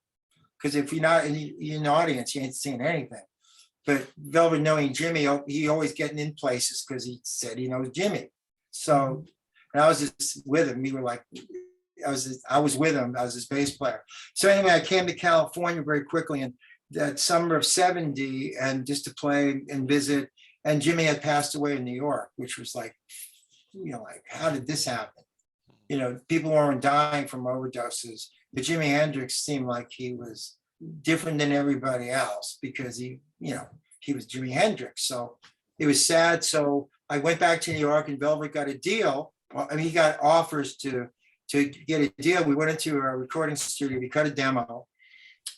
Because if you're not in the audience, you ain't seeing anything. But Velvet knowing Jimmy, he always getting in places because he said he knows Jimmy. So, and I was just with him. We were like, I was with him. I was his bass player. So anyway, I came to California very quickly in that summer of 70 and just to play and visit. And Jimmy had passed away in New York, which was like, like, how did this happen? People weren't dying from overdoses. But Jimi Hendrix seemed like he was different than everybody else because he was Jimi Hendrix. So it was sad. So I went back to New York and Velvet got a deal. Well, he got offers to get a deal. We went into a recording studio, we cut a demo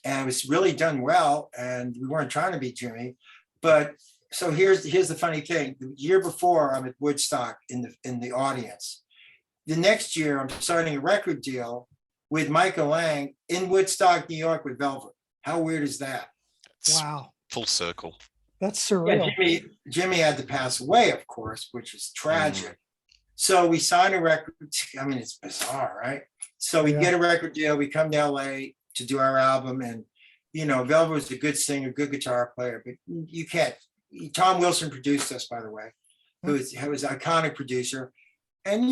and it was really done well. And we weren't trying to be Jimmy, but so here's the funny thing. The year before I'm at Woodstock in the audience. The next year I'm signing a record deal with Michael Lang in Woodstock, New York with Velvet. How weird is that? Wow. Full circle. That's surreal. Yeah, Jimmy had to pass away, of course, which is tragic. So we signed a record. I mean, it's bizarre, right? So we get a record deal. We come to LA to do our album. And, Velvet was a good singer, good guitar player, but you can't. Tom Wilson produced us, by the way, who was an iconic producer. And,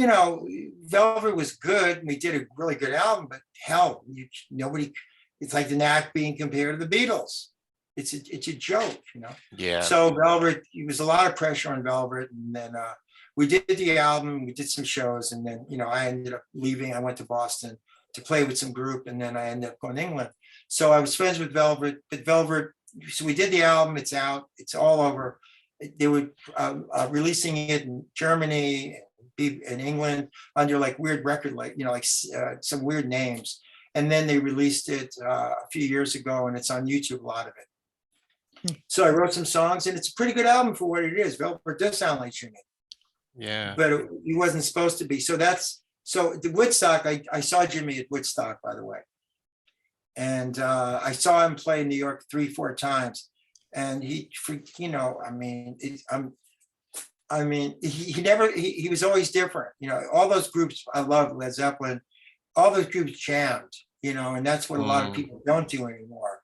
Velvet was good. We did a really good album, but hell, nobody, it's like the Knack being compared to the Beatles. It's a joke, Yeah. So Velvet, it was a lot of pressure on Velvet. And then we did the album, we did some shows. And then, I ended up leaving. I went to Boston to play with some group. And then I ended up going to England. So I was friends with Velvet, but Velvet, so we did the album, it's out, it's all over. They were releasing it in Germany, in England under like weird record, some weird names. And then they released it a few years ago and it's on YouTube, a lot of it. So I wrote some songs and it's a pretty good album for what it is. Velvet does sound like Jimmy. Yeah. but he wasn't supposed to be. So the Woodstock, I saw Jimmy at Woodstock, by the way. And I saw him play in New York 3-4 times. And he was always different. All those groups, I love Led Zeppelin, all those groups jammed, and that's what a lot of people don't do anymore.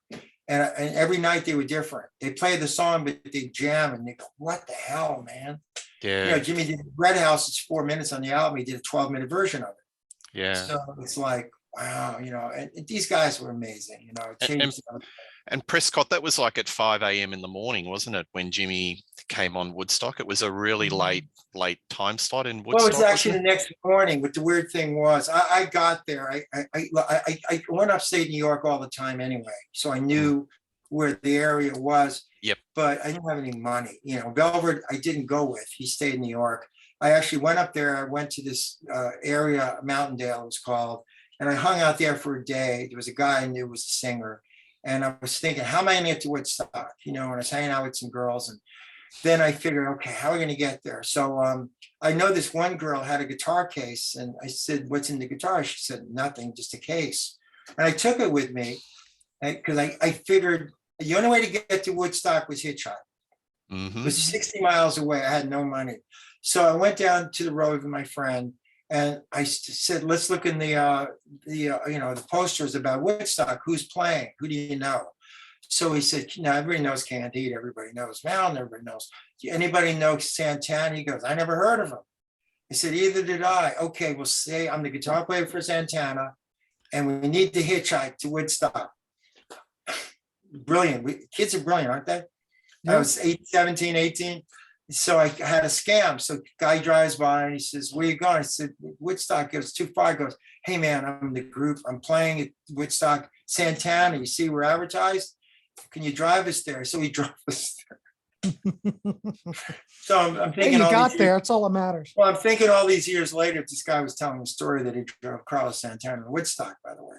And every night they were different. They play the song, but they jam and they go, what the hell, man? Yeah. Jimmy did Red House, it's 4 minutes on the album. He did a 12-minute version of it. Yeah. So it's like, wow, and these guys were amazing, it changed. And Prescott, that was like at 5 a.m. in the morning, wasn't it? When Jimmy came on Woodstock, it was a really late time slot in Woodstock. Well, it was actually the next morning. But the weird thing was, I got there. I went upstate New York all the time anyway, so I knew where the area was. Yep. But I didn't have any money. Velvet, I didn't go with. He stayed in New York. I actually went up there. I went to this area, Mountaindale, it was called, and I hung out there for a day. There was a guy I knew was a singer. And I was thinking, how am I going to get to Woodstock? And I was hanging out with some girls. And then I figured, okay, how are we going to get there? So I know this one girl had a guitar case. And I said, what's in the guitar? She said, nothing, just a case. And I took it with me because I figured the only way to get to Woodstock was hitchhike. It was 60 miles away. I had no money. So I went down to the road with my friend. And I said, let's look in the posters about Woodstock. Who's playing? Who do you know? So he said, everybody knows Candide. Everybody knows Mountain. Everybody knows. Anybody know Santana? He goes, I never heard of him. I said, either did I. Okay, we'll say I'm the guitar player for Santana, and we need to hitchhike to Woodstock. Brilliant. Kids are brilliant, aren't they? Yeah. I was 17, 18. So I had a scam. So guy drives by and he says, where you going? I said, Woodstock. It was too far. He goes, hey man, I'm the group. I'm playing at Woodstock, Santana. You see we're advertised. Can you drive us there? So he drove us there. So I'm thinking, hey, you got there. It's all that matters. Well, I'm thinking all these years later, this guy was telling a story that he drove Carlos Santana to Woodstock, by the way.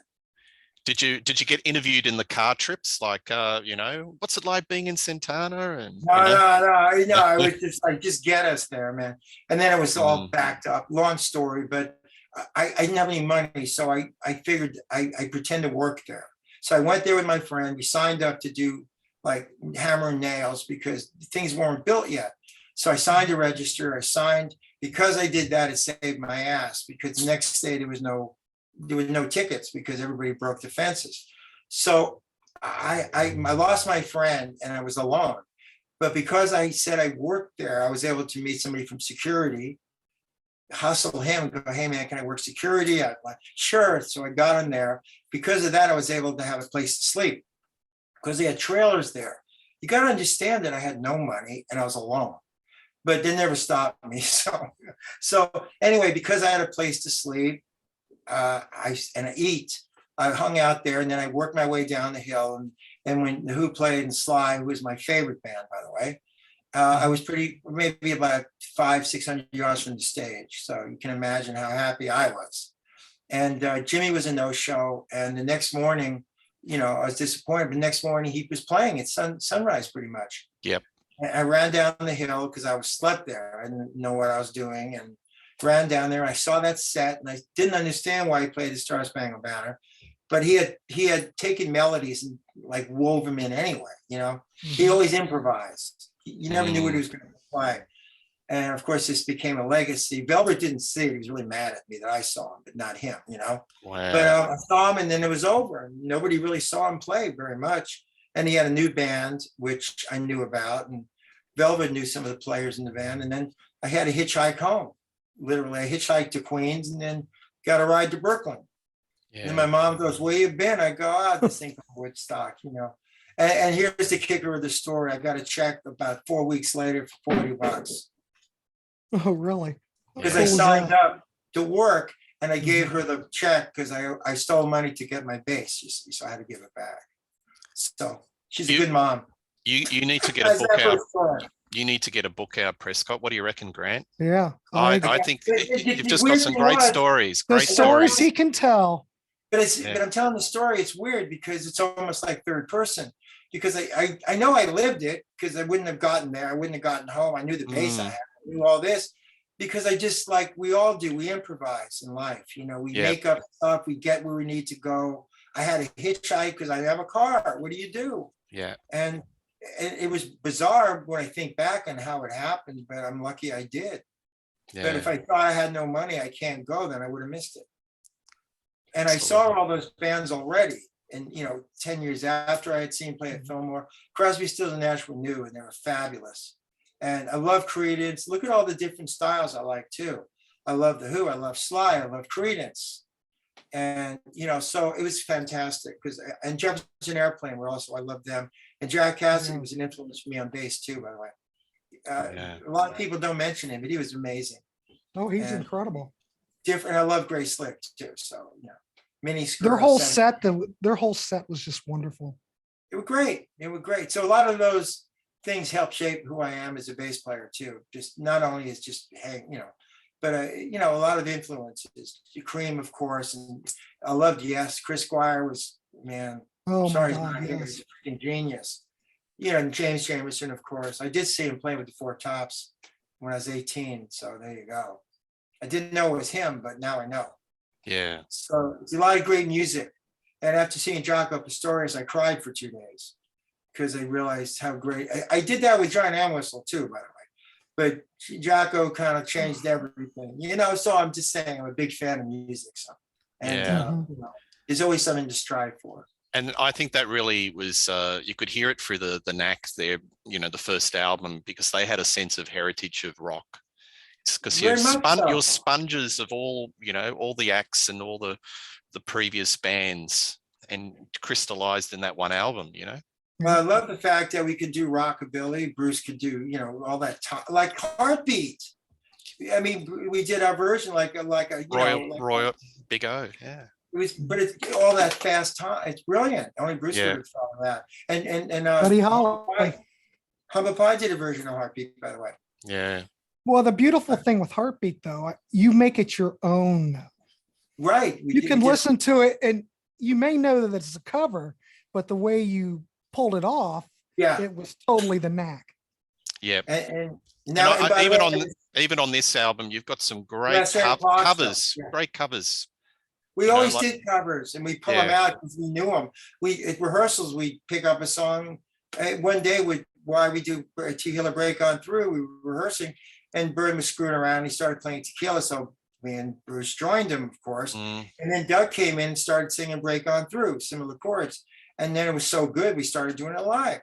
Did you get interviewed in the car trips? Like, what's it like being in Santana? And no. I was just like, just get us there, man. And then it was all backed up. Long story, but I didn't have any money, so I figured I pretend to work there. So I went there with my friend. We signed up to do like hammer and nails because things weren't built yet. So I signed a register. Because I did that, it saved my ass because the next day there was no tickets because everybody broke the fences. So I lost my friend and I was alone. But because I said I worked there, I was able to meet somebody from security, hustle him, and go, hey man, can I work security? I'm like, sure. So I got in there. Because of that, I was able to have a place to sleep because they had trailers there. You got to understand that I had no money and I was alone, but they never stopped me. So anyway, because I had a place to sleep, I eat. I hung out there, and then I worked my way down the hill. And when the Who played and Sly, who was my favorite band, by the way, I was maybe about 500-600 yards from the stage. So you can imagine how happy I was. And Jimmy was a no-show. And the next morning, I was disappointed. But the next morning, he was playing at sunrise, pretty much. Yep. And I ran down the hill because I was slept there. I didn't know what I was doing, and ran down there. I saw that set, and I didn't understand why he played the Star Spangled Banner, but he had taken melodies and like wove them in anyway. He always improvised. You never knew what he was going to play, and of course, this became a legacy. Velvet didn't see it; he was really mad at me that I saw him, but not him. Wow. But I saw him, and then it was over. Nobody really saw him play very much, and he had a new band which I knew about, and Velvet knew some of the players in the band, and then I had to hitchhike home. Literally, I hitchhiked to Queens and then got a ride to Brooklyn. Yeah. And my mom goes, where you been? I go, this thing from Woodstock, And here's the kicker of the story. I got a check about 4 weeks later for $40. Oh, really? Because I signed up to work and I gave her the check because I stole money to get my bass, you see, so I had to give it back. So she's a good mom. You need to get a book out. You need to get a book out, Prescott. What do you reckon, Grant? Yeah. I think you've just got some great stories. The stories he can tell. But I'm telling the story, it's weird because it's almost like third person. Because I know I lived it because I wouldn't have gotten there. I wouldn't have gotten home. I knew the bass I had. I knew all this because I just like we all do, we improvise in life. You know, we Yeah. make up stuff, we get where we need to go. I had a hitchhike because I have a car. What do you do? Yeah. And it was bizarre when I think back on how it happened, but I'm lucky I did. But if Yeah. I thought I had no money, I can't go, then I would have missed it. And I saw Absolutely. all those bands already. And, you know, 10 years after I had seen play at Fillmore, Crosby, Stills, and Nash were new and they were fabulous. And I love Creedence. Look at all the different styles I like too. I love The Who, I love Sly, I love Creedence. And, you know, so it was fantastic because, and Jefferson Airplane were also, I love them. And Jack Cassidy was an influence for me on bass too, by the way. Yeah. A lot of people don't mention him, but he was amazing. Oh, he's And incredible. different. I love Grace Slick too. So, you know, mini skirt. Their whole set, their whole set was just wonderful. It was great. It was great. So a lot of those things help shape who I am as a bass player too. Just not only as just hang, you know, but you know, a lot of influences. Cream, of course, and I loved Yes. Chris Squire was, man. Oh my Sorry, he's God, not here, but yes. he's a freaking genius. You know, and James Jamerson, of course. I did see him play with the Four Tops when I was 18. So there you go. I didn't know it was him, but now I know. Yeah. So it's a lot of great music. And after seeing Jaco Pastorius, I cried for 2 days because I realized how great. I did that with John Entwistle too, by the way. But Jaco kind of changed everything, you know. So I'm just saying, I'm a big fan of music. So, and Yeah. you know, there's always something to strive for. And I think that really was, you could hear it through the Knack there, you know, the first album, because they had a sense of heritage of rock. It's because Very much so. you're sponges of all, you know, all the acts and all the previous bands and crystallized in that one album, you know. Well, I love the fact that we could do rockabilly. Bruce could do, you know, all that time, like Heartbeat. I mean, we did our version like a Royal Big O, yeah. It was, but it's all that fast time. It's brilliant. Only Bruce Yeah. would have thought of that. And Buddy Holly. Humble Pie did a version of Heartbeat, by the way. Yeah. Well, the beautiful thing with Heartbeat, though, you make it your own. Right. You can listen to it, and you may know that it's a cover, but the way you pulled it off, Yeah. it was totally the Knack. Yeah. And now, And and by the way, even on this album, you've got some great That's right, covers, yeah. great covers. we you know, always like- did covers, and we pull Yeah. them out because we knew them. We at rehearsals, we pick up a song. One day, why we do Tequila Break On Through, we were rehearsing, and Bird was screwing around. He started playing Tequila, so me and Bruce joined him, of course. Mm, And then Doug came in and started singing Break On Through, similar chords. And then it was so good, we started doing it live.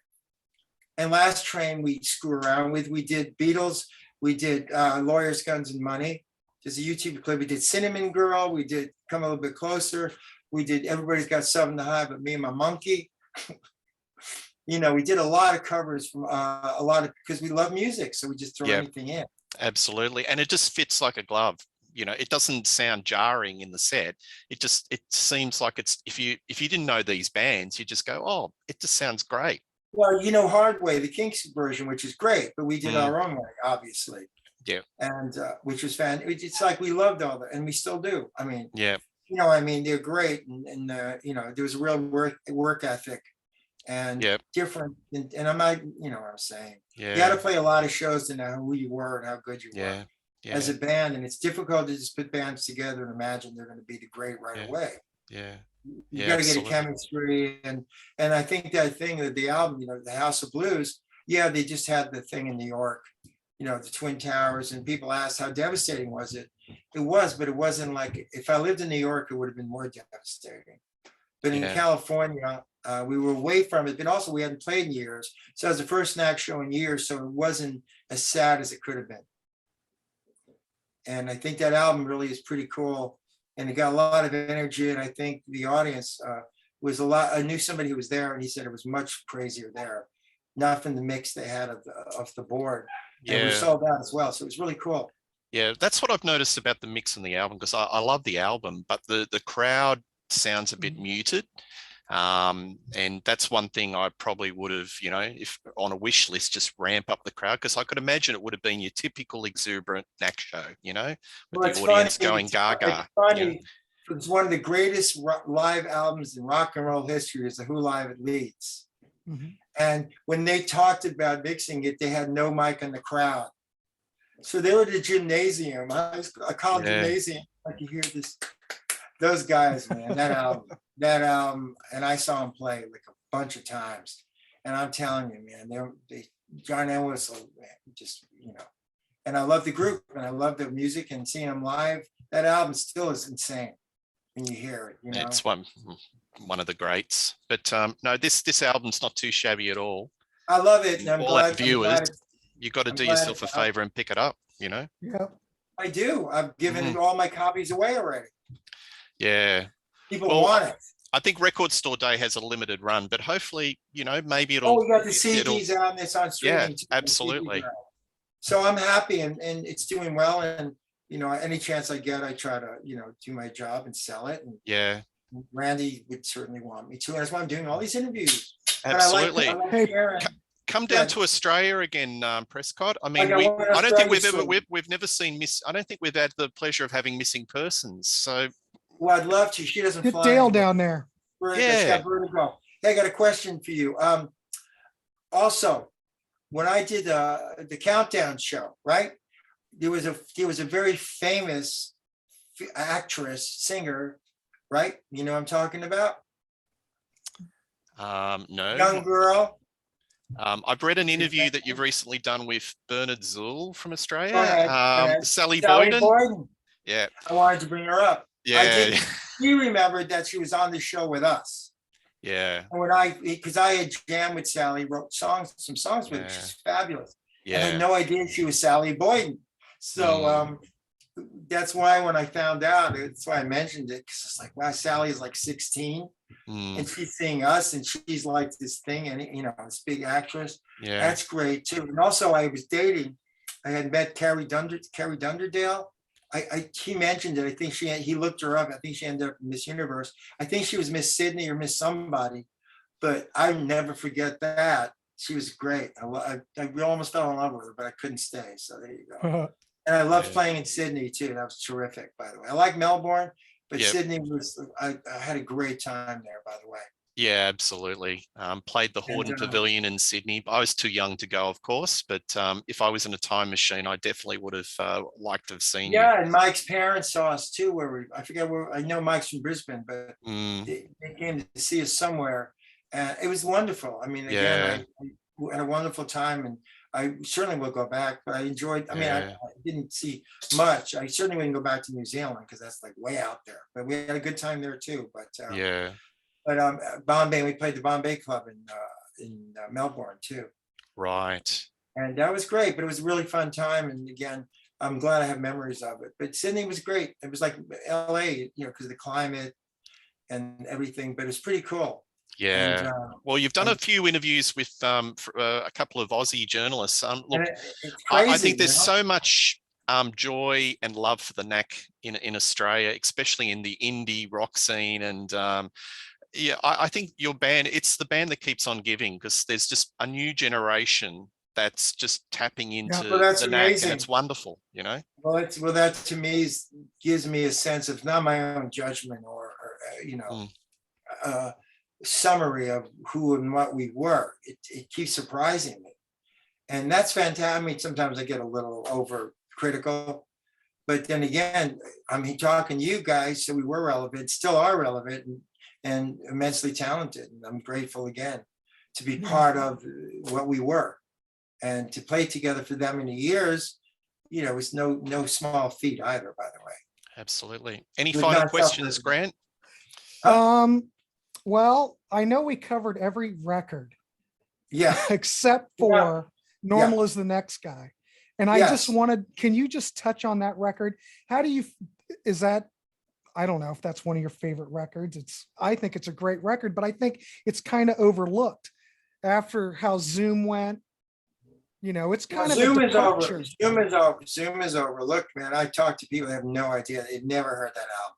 And Last Train, we screw around with. We did Beatles, we did Lawyers, Guns, and Money. There's a YouTube clip. We did Cinnamon Girl, we did Come a Little Bit Closer. We did Everybody's Got Something to Hide But Me and My Monkey. You know, we did a lot of covers from a lot of, because we love music. So we just throw Yeah. anything in. absolutely. And it just fits like a glove. You know, it doesn't sound jarring in the set. It seems like it's, if you didn't know these bands, you just go, oh, it just sounds great. Well, you know, Hard Way, the Kinks version, which is great, but we did Mm. our own way, obviously. Yeah. And which was it's like we loved all that, and we still do. I mean, Yeah. you know, I mean, they're great, and you know, there was a real work ethic, and Yeah. different. And I'm not, you know what I'm saying. Yeah. You got to play a lot of shows to know who you were and how good you Yeah. were Yeah. as a band, and it's difficult to just put bands together and imagine they're going to be the great right Yeah. away. Yeah. You Yeah, got to get a absolutely. chemistry, and I think that thing that the album, you know, the House of Blues, yeah, they just had the thing in New York, you know, the Twin Towers, and people asked how devastating was it. It was, but it wasn't like, if I lived in New York, it would have been more devastating. But in Yeah. California, we were away from it, but also we hadn't played in years. So it was the first Knack show in years, so it wasn't as sad as it could have been. And I think that album really is pretty cool. And it got a lot of energy. And I think the audience was a lot. I knew somebody who was there, and he said it was much crazier there. Not from the mix they had of the board. And we Yeah. sold out as well. So it was really cool. Yeah, that's what I've noticed about the mix on the album, because I love the album, but the crowd sounds a bit muted. And that's one thing I probably would have, you know, if on a wish list, just ramp up the crowd, because I could imagine it would have been your typical exuberant Knack show, you know, with Well, the audience going gaga. It's funny. It's one of the greatest live albums in rock and roll history is the Who Live at Leeds. Mhm. And when they talked about mixing it, they had no mic in the crowd. So they were at the gymnasium, a college Yeah. gymnasium. I could hear this. Those guys, man, that album, and I saw them play like a bunch of times. And I'm telling you, man, they John Entwistle, man, just, and I love the group and I love the music and seeing them live. That album still is insane when you hear it, It's one of the greats. But no, this album's not too shabby at all. I love it. And I'm all our glad, viewers, you got to I'm do glad yourself a it's out. favor and pick it up, Yeah. I do. I've given all my copies away already. Yeah. People want it. I think Record Store Day has a limited run, but hopefully, maybe it'll. Oh, we got the CDs out and it's on streaming. Yeah, too. absolutely. So I'm happy and it's doing well. And, any chance I get, I try to, do my job and sell it. And yeah. Randy would certainly want me to. And that's why I'm doing all these interviews. Absolutely. I like Sharon. Come down to Australia again, Prescott. I mean, I don't think Australia we've never seen I don't think we've had the pleasure of having missing persons. So Well, I'd love to. She doesn't Get fly. Dale down there. She's got vertigo. Hey, I got a question for you. Also, when I did the countdown show, right? There was a very famous actress, singer, right? You know what I'm talking about? No. Young girl. I've read an interview that you've recently done with Bernard Zool from Australia. Go ahead. Sally Boyden. Boyden. Yeah. I wanted to bring her up. Yeah. She remembered that she was on the show with us. Yeah. And because I had jammed with Sally, wrote some songs with her, she's fabulous. I Yeah. had no idea she was Sally Boyden. So that's why when I found out, that's why I mentioned it, because it's like, wow, Sally is like 16 and she's seeing us and she's like this thing and, this big actress. Yeah. That's great too. And also I had met Carrie Dunderdale. He mentioned it. I think he looked her up. I think she ended up in Miss Universe. I think she was Miss Sydney or Miss somebody, but I never forget that. She was great. I almost fell in love with her, but I couldn't stay. So there you go. And I loved playing in Sydney too. That was terrific, by the way. I like Melbourne, but Sydney I had a great time there, by the way. Yeah, absolutely. Played the Hordern Pavilion in Sydney. I was too young to go, of course, but if I was in a time machine, I definitely would have liked to have seen you. Yeah, and Mike's parents saw us too, I forget where, I know Mike's from Brisbane, but they came to see us somewhere. And it was wonderful. I mean, again, I had a wonderful time and I certainly will go back, but I enjoyed, I didn't see much. I certainly wouldn't go back to New Zealand because that's like way out there, but we had a good time there too. But Bombay, we played the Bombay Club in Melbourne too. Right. And that was great, but it was a really fun time. And again, I'm glad I have memories of it. But Sydney was great. It was like LA, because of the climate and everything, but it was pretty cool. Yeah. And, well, you've done a few interviews with a couple of Aussie journalists. Look, it's crazy, I think there's so much joy and love for the Knack in Australia, especially in the indie rock scene. And I think your band, it's the band that keeps on giving because there's just a new generation that's just tapping into the Knack, and it's wonderful, Well, that to me gives me a sense of not my own judgment or summary of who and what we were. It keeps surprising me, and that's fantastic. Sometimes I get a little overcritical, but then again, talking to you guys, so we were relevant, still are relevant, and immensely talented. And I'm grateful again to be part of what we were, and to play together for that many years. Was no small feat either. By the way. Absolutely. Any final questions, Grant? Well, I know we covered every record. Yeah. Except for Normal is the Next Guy. And I just wanted, can you just touch on that record? Is that, I don't know if that's one of your favorite records. I think it's a great record, but I think it's kind of overlooked after how Zoom went. It's kind of Zoom a is departure. Zoom is overlooked, man. I talk to people that have no idea. They've never heard that album.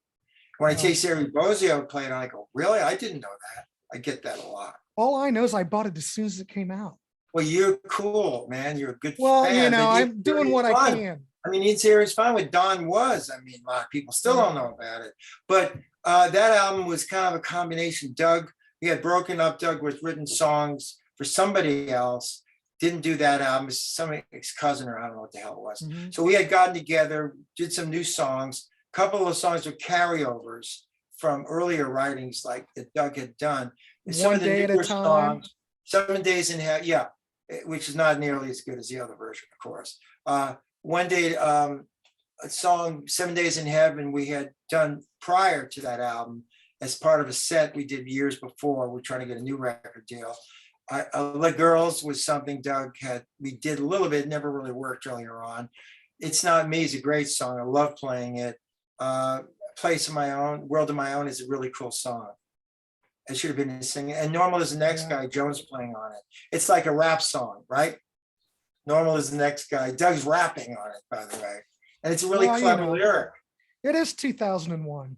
When I take Seri Bozio play it, I go, really? I didn't know that. I get that a lot. All I know is I bought it as soon as it came out. Well, you're cool, man. You're a good fan. fan. I'm doing what I can. Ian Series fine with Don was. A lot of people still don't know about it. But that album was kind of a combination. Doug, we had broken up. Doug was written songs for somebody else. didn't do that album. It's somebody's cousin, or I don't know what the hell it was. Mhm. So we had gotten together, did some new songs. A couple of songs were carryovers from earlier writings like that Doug had done. And some One of the Day at a newer Time. songs, 7 Days in Heaven, yeah, which is not nearly as good as the other version, of course. One Day, a song, 7 Days in Heaven, we had done prior to that album as part of a set we did years before. We're trying to get a new record deal. The Girls was something Doug we did a little bit, never really worked earlier on. It's Not Me is a great song. I love playing it. Place of My Own, World of My Own is a really cool song. I should have been singing. And Normal is the Next Guy, Jones playing on it. It's like a rap song, right? Normal is the Next Guy. Doug's rapping on it, by the way. And it's a really clever lyric. It is 2001.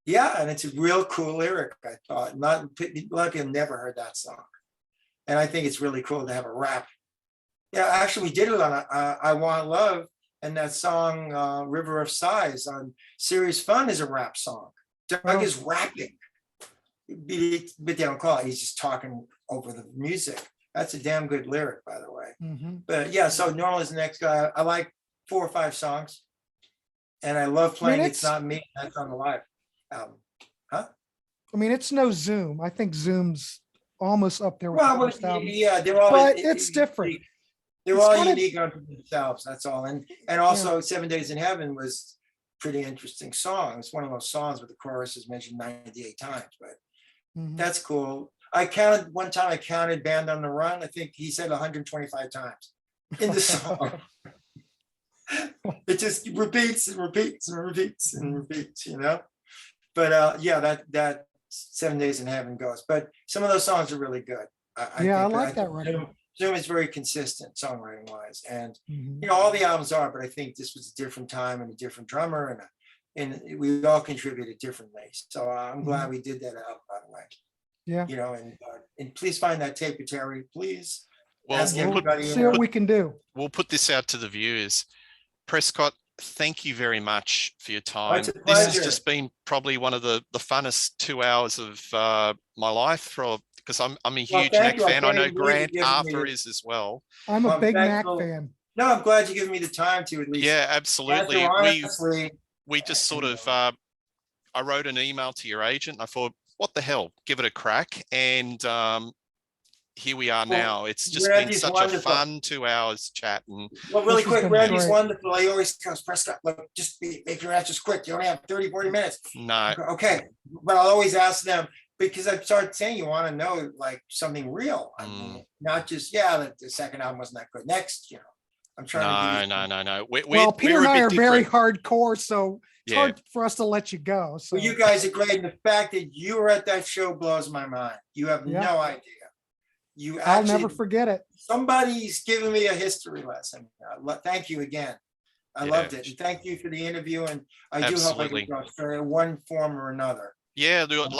Yeah, and it's a real cool lyric, I thought. Not a lot of people never heard that song. And I think it's really cool to have a rap. Yeah, actually, we did it on I Want Love, and that song River of Sighs on Serious Fun is a rap song. Doug is rapping. But they don't call it, he's just talking over the music. That's a damn good lyric, by the way. Mhm. But yeah, so Normal is the Next Guy. I like 4 or 5 songs. And I love playing It's Not Me. That's on the live album. Huh? I mean, it's no Zoom. I think Zoom's almost up there with the Well, first album. yeah, they're all, But it's different. They're It's all kind of- unique unto themselves. That's all. And also 7 Days in Heaven was pretty interesting song. It's one of those songs where the chorus is mentioned 98 times, but Mhm. that's cool. One time I counted Band on the Run. I think he said 125 times in the song. It just repeats and repeats and repeats and repeats, you know? But yeah, that 7 Days in Heaven goes. But some of those songs are really good. I like that record. Zoom is very consistent songwriting wise. And Mhm. all the albums are, but I think this was a different time and a different drummer, and we all contributed differently. So I'm glad we did that album, by the way. Yeah. And please find that tape with Terry, please. Well, Ask everybody. See what we can do. we'll put this out to the viewers. Prescott, thank you very much for your time. It's a This has pleasure. just been probably one of the funnest 2 hours of my life, because I'm a huge thank Knack you. I fan. I know can't believe Grant you gave me Arthur this. is as well. I'm a big Knack thankful. fan. No, I'm glad you gave me the time to at least. Yeah, absolutely. answer honestly. We just sort of, I wrote an email to your agent. I thought, what the hell, give it a crack. And here we are now. It's just been Randy's such wonderful. a fun 2 hours chatting. Well, really This has quick, been Randy's great. wonderful. He always tells Prescott, look, just make your answers quick. You only have 30, 40 minutes. No, Okay, but I'll always ask them, because I started saying you want to know like something real. I mean, not just, the second album wasn't that good. Next, I'm trying to give you. no. Well, Peter and I are very different. hardcore, so it's Yeah. hard for us to let you go. So Well, you guys are great. And the fact that you were at that show blows my mind. You have Yeah. no idea. You I'll actually, never forget it. somebody's giving me a history lesson. Thank you again. I Yeah. loved it. And thank you for the interview. And I do hope I Absolutely. get to Australia in one form or another. Yeah, look,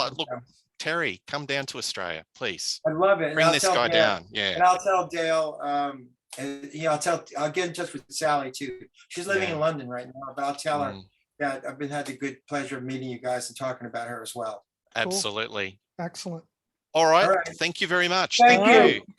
Terry, come down to Australia, please. I love it. And Bring I'll this tell guy Dale- down. Yeah. And I'll tell Dale, and I'll get in touch with Sally too. She's living Yeah. in London right now, but I'll tell her Mm, that I've had the good pleasure of meeting you guys and talking about her as well. absolutely. Excellent. All right. All right. Thank you very much. Thank All you. right. Good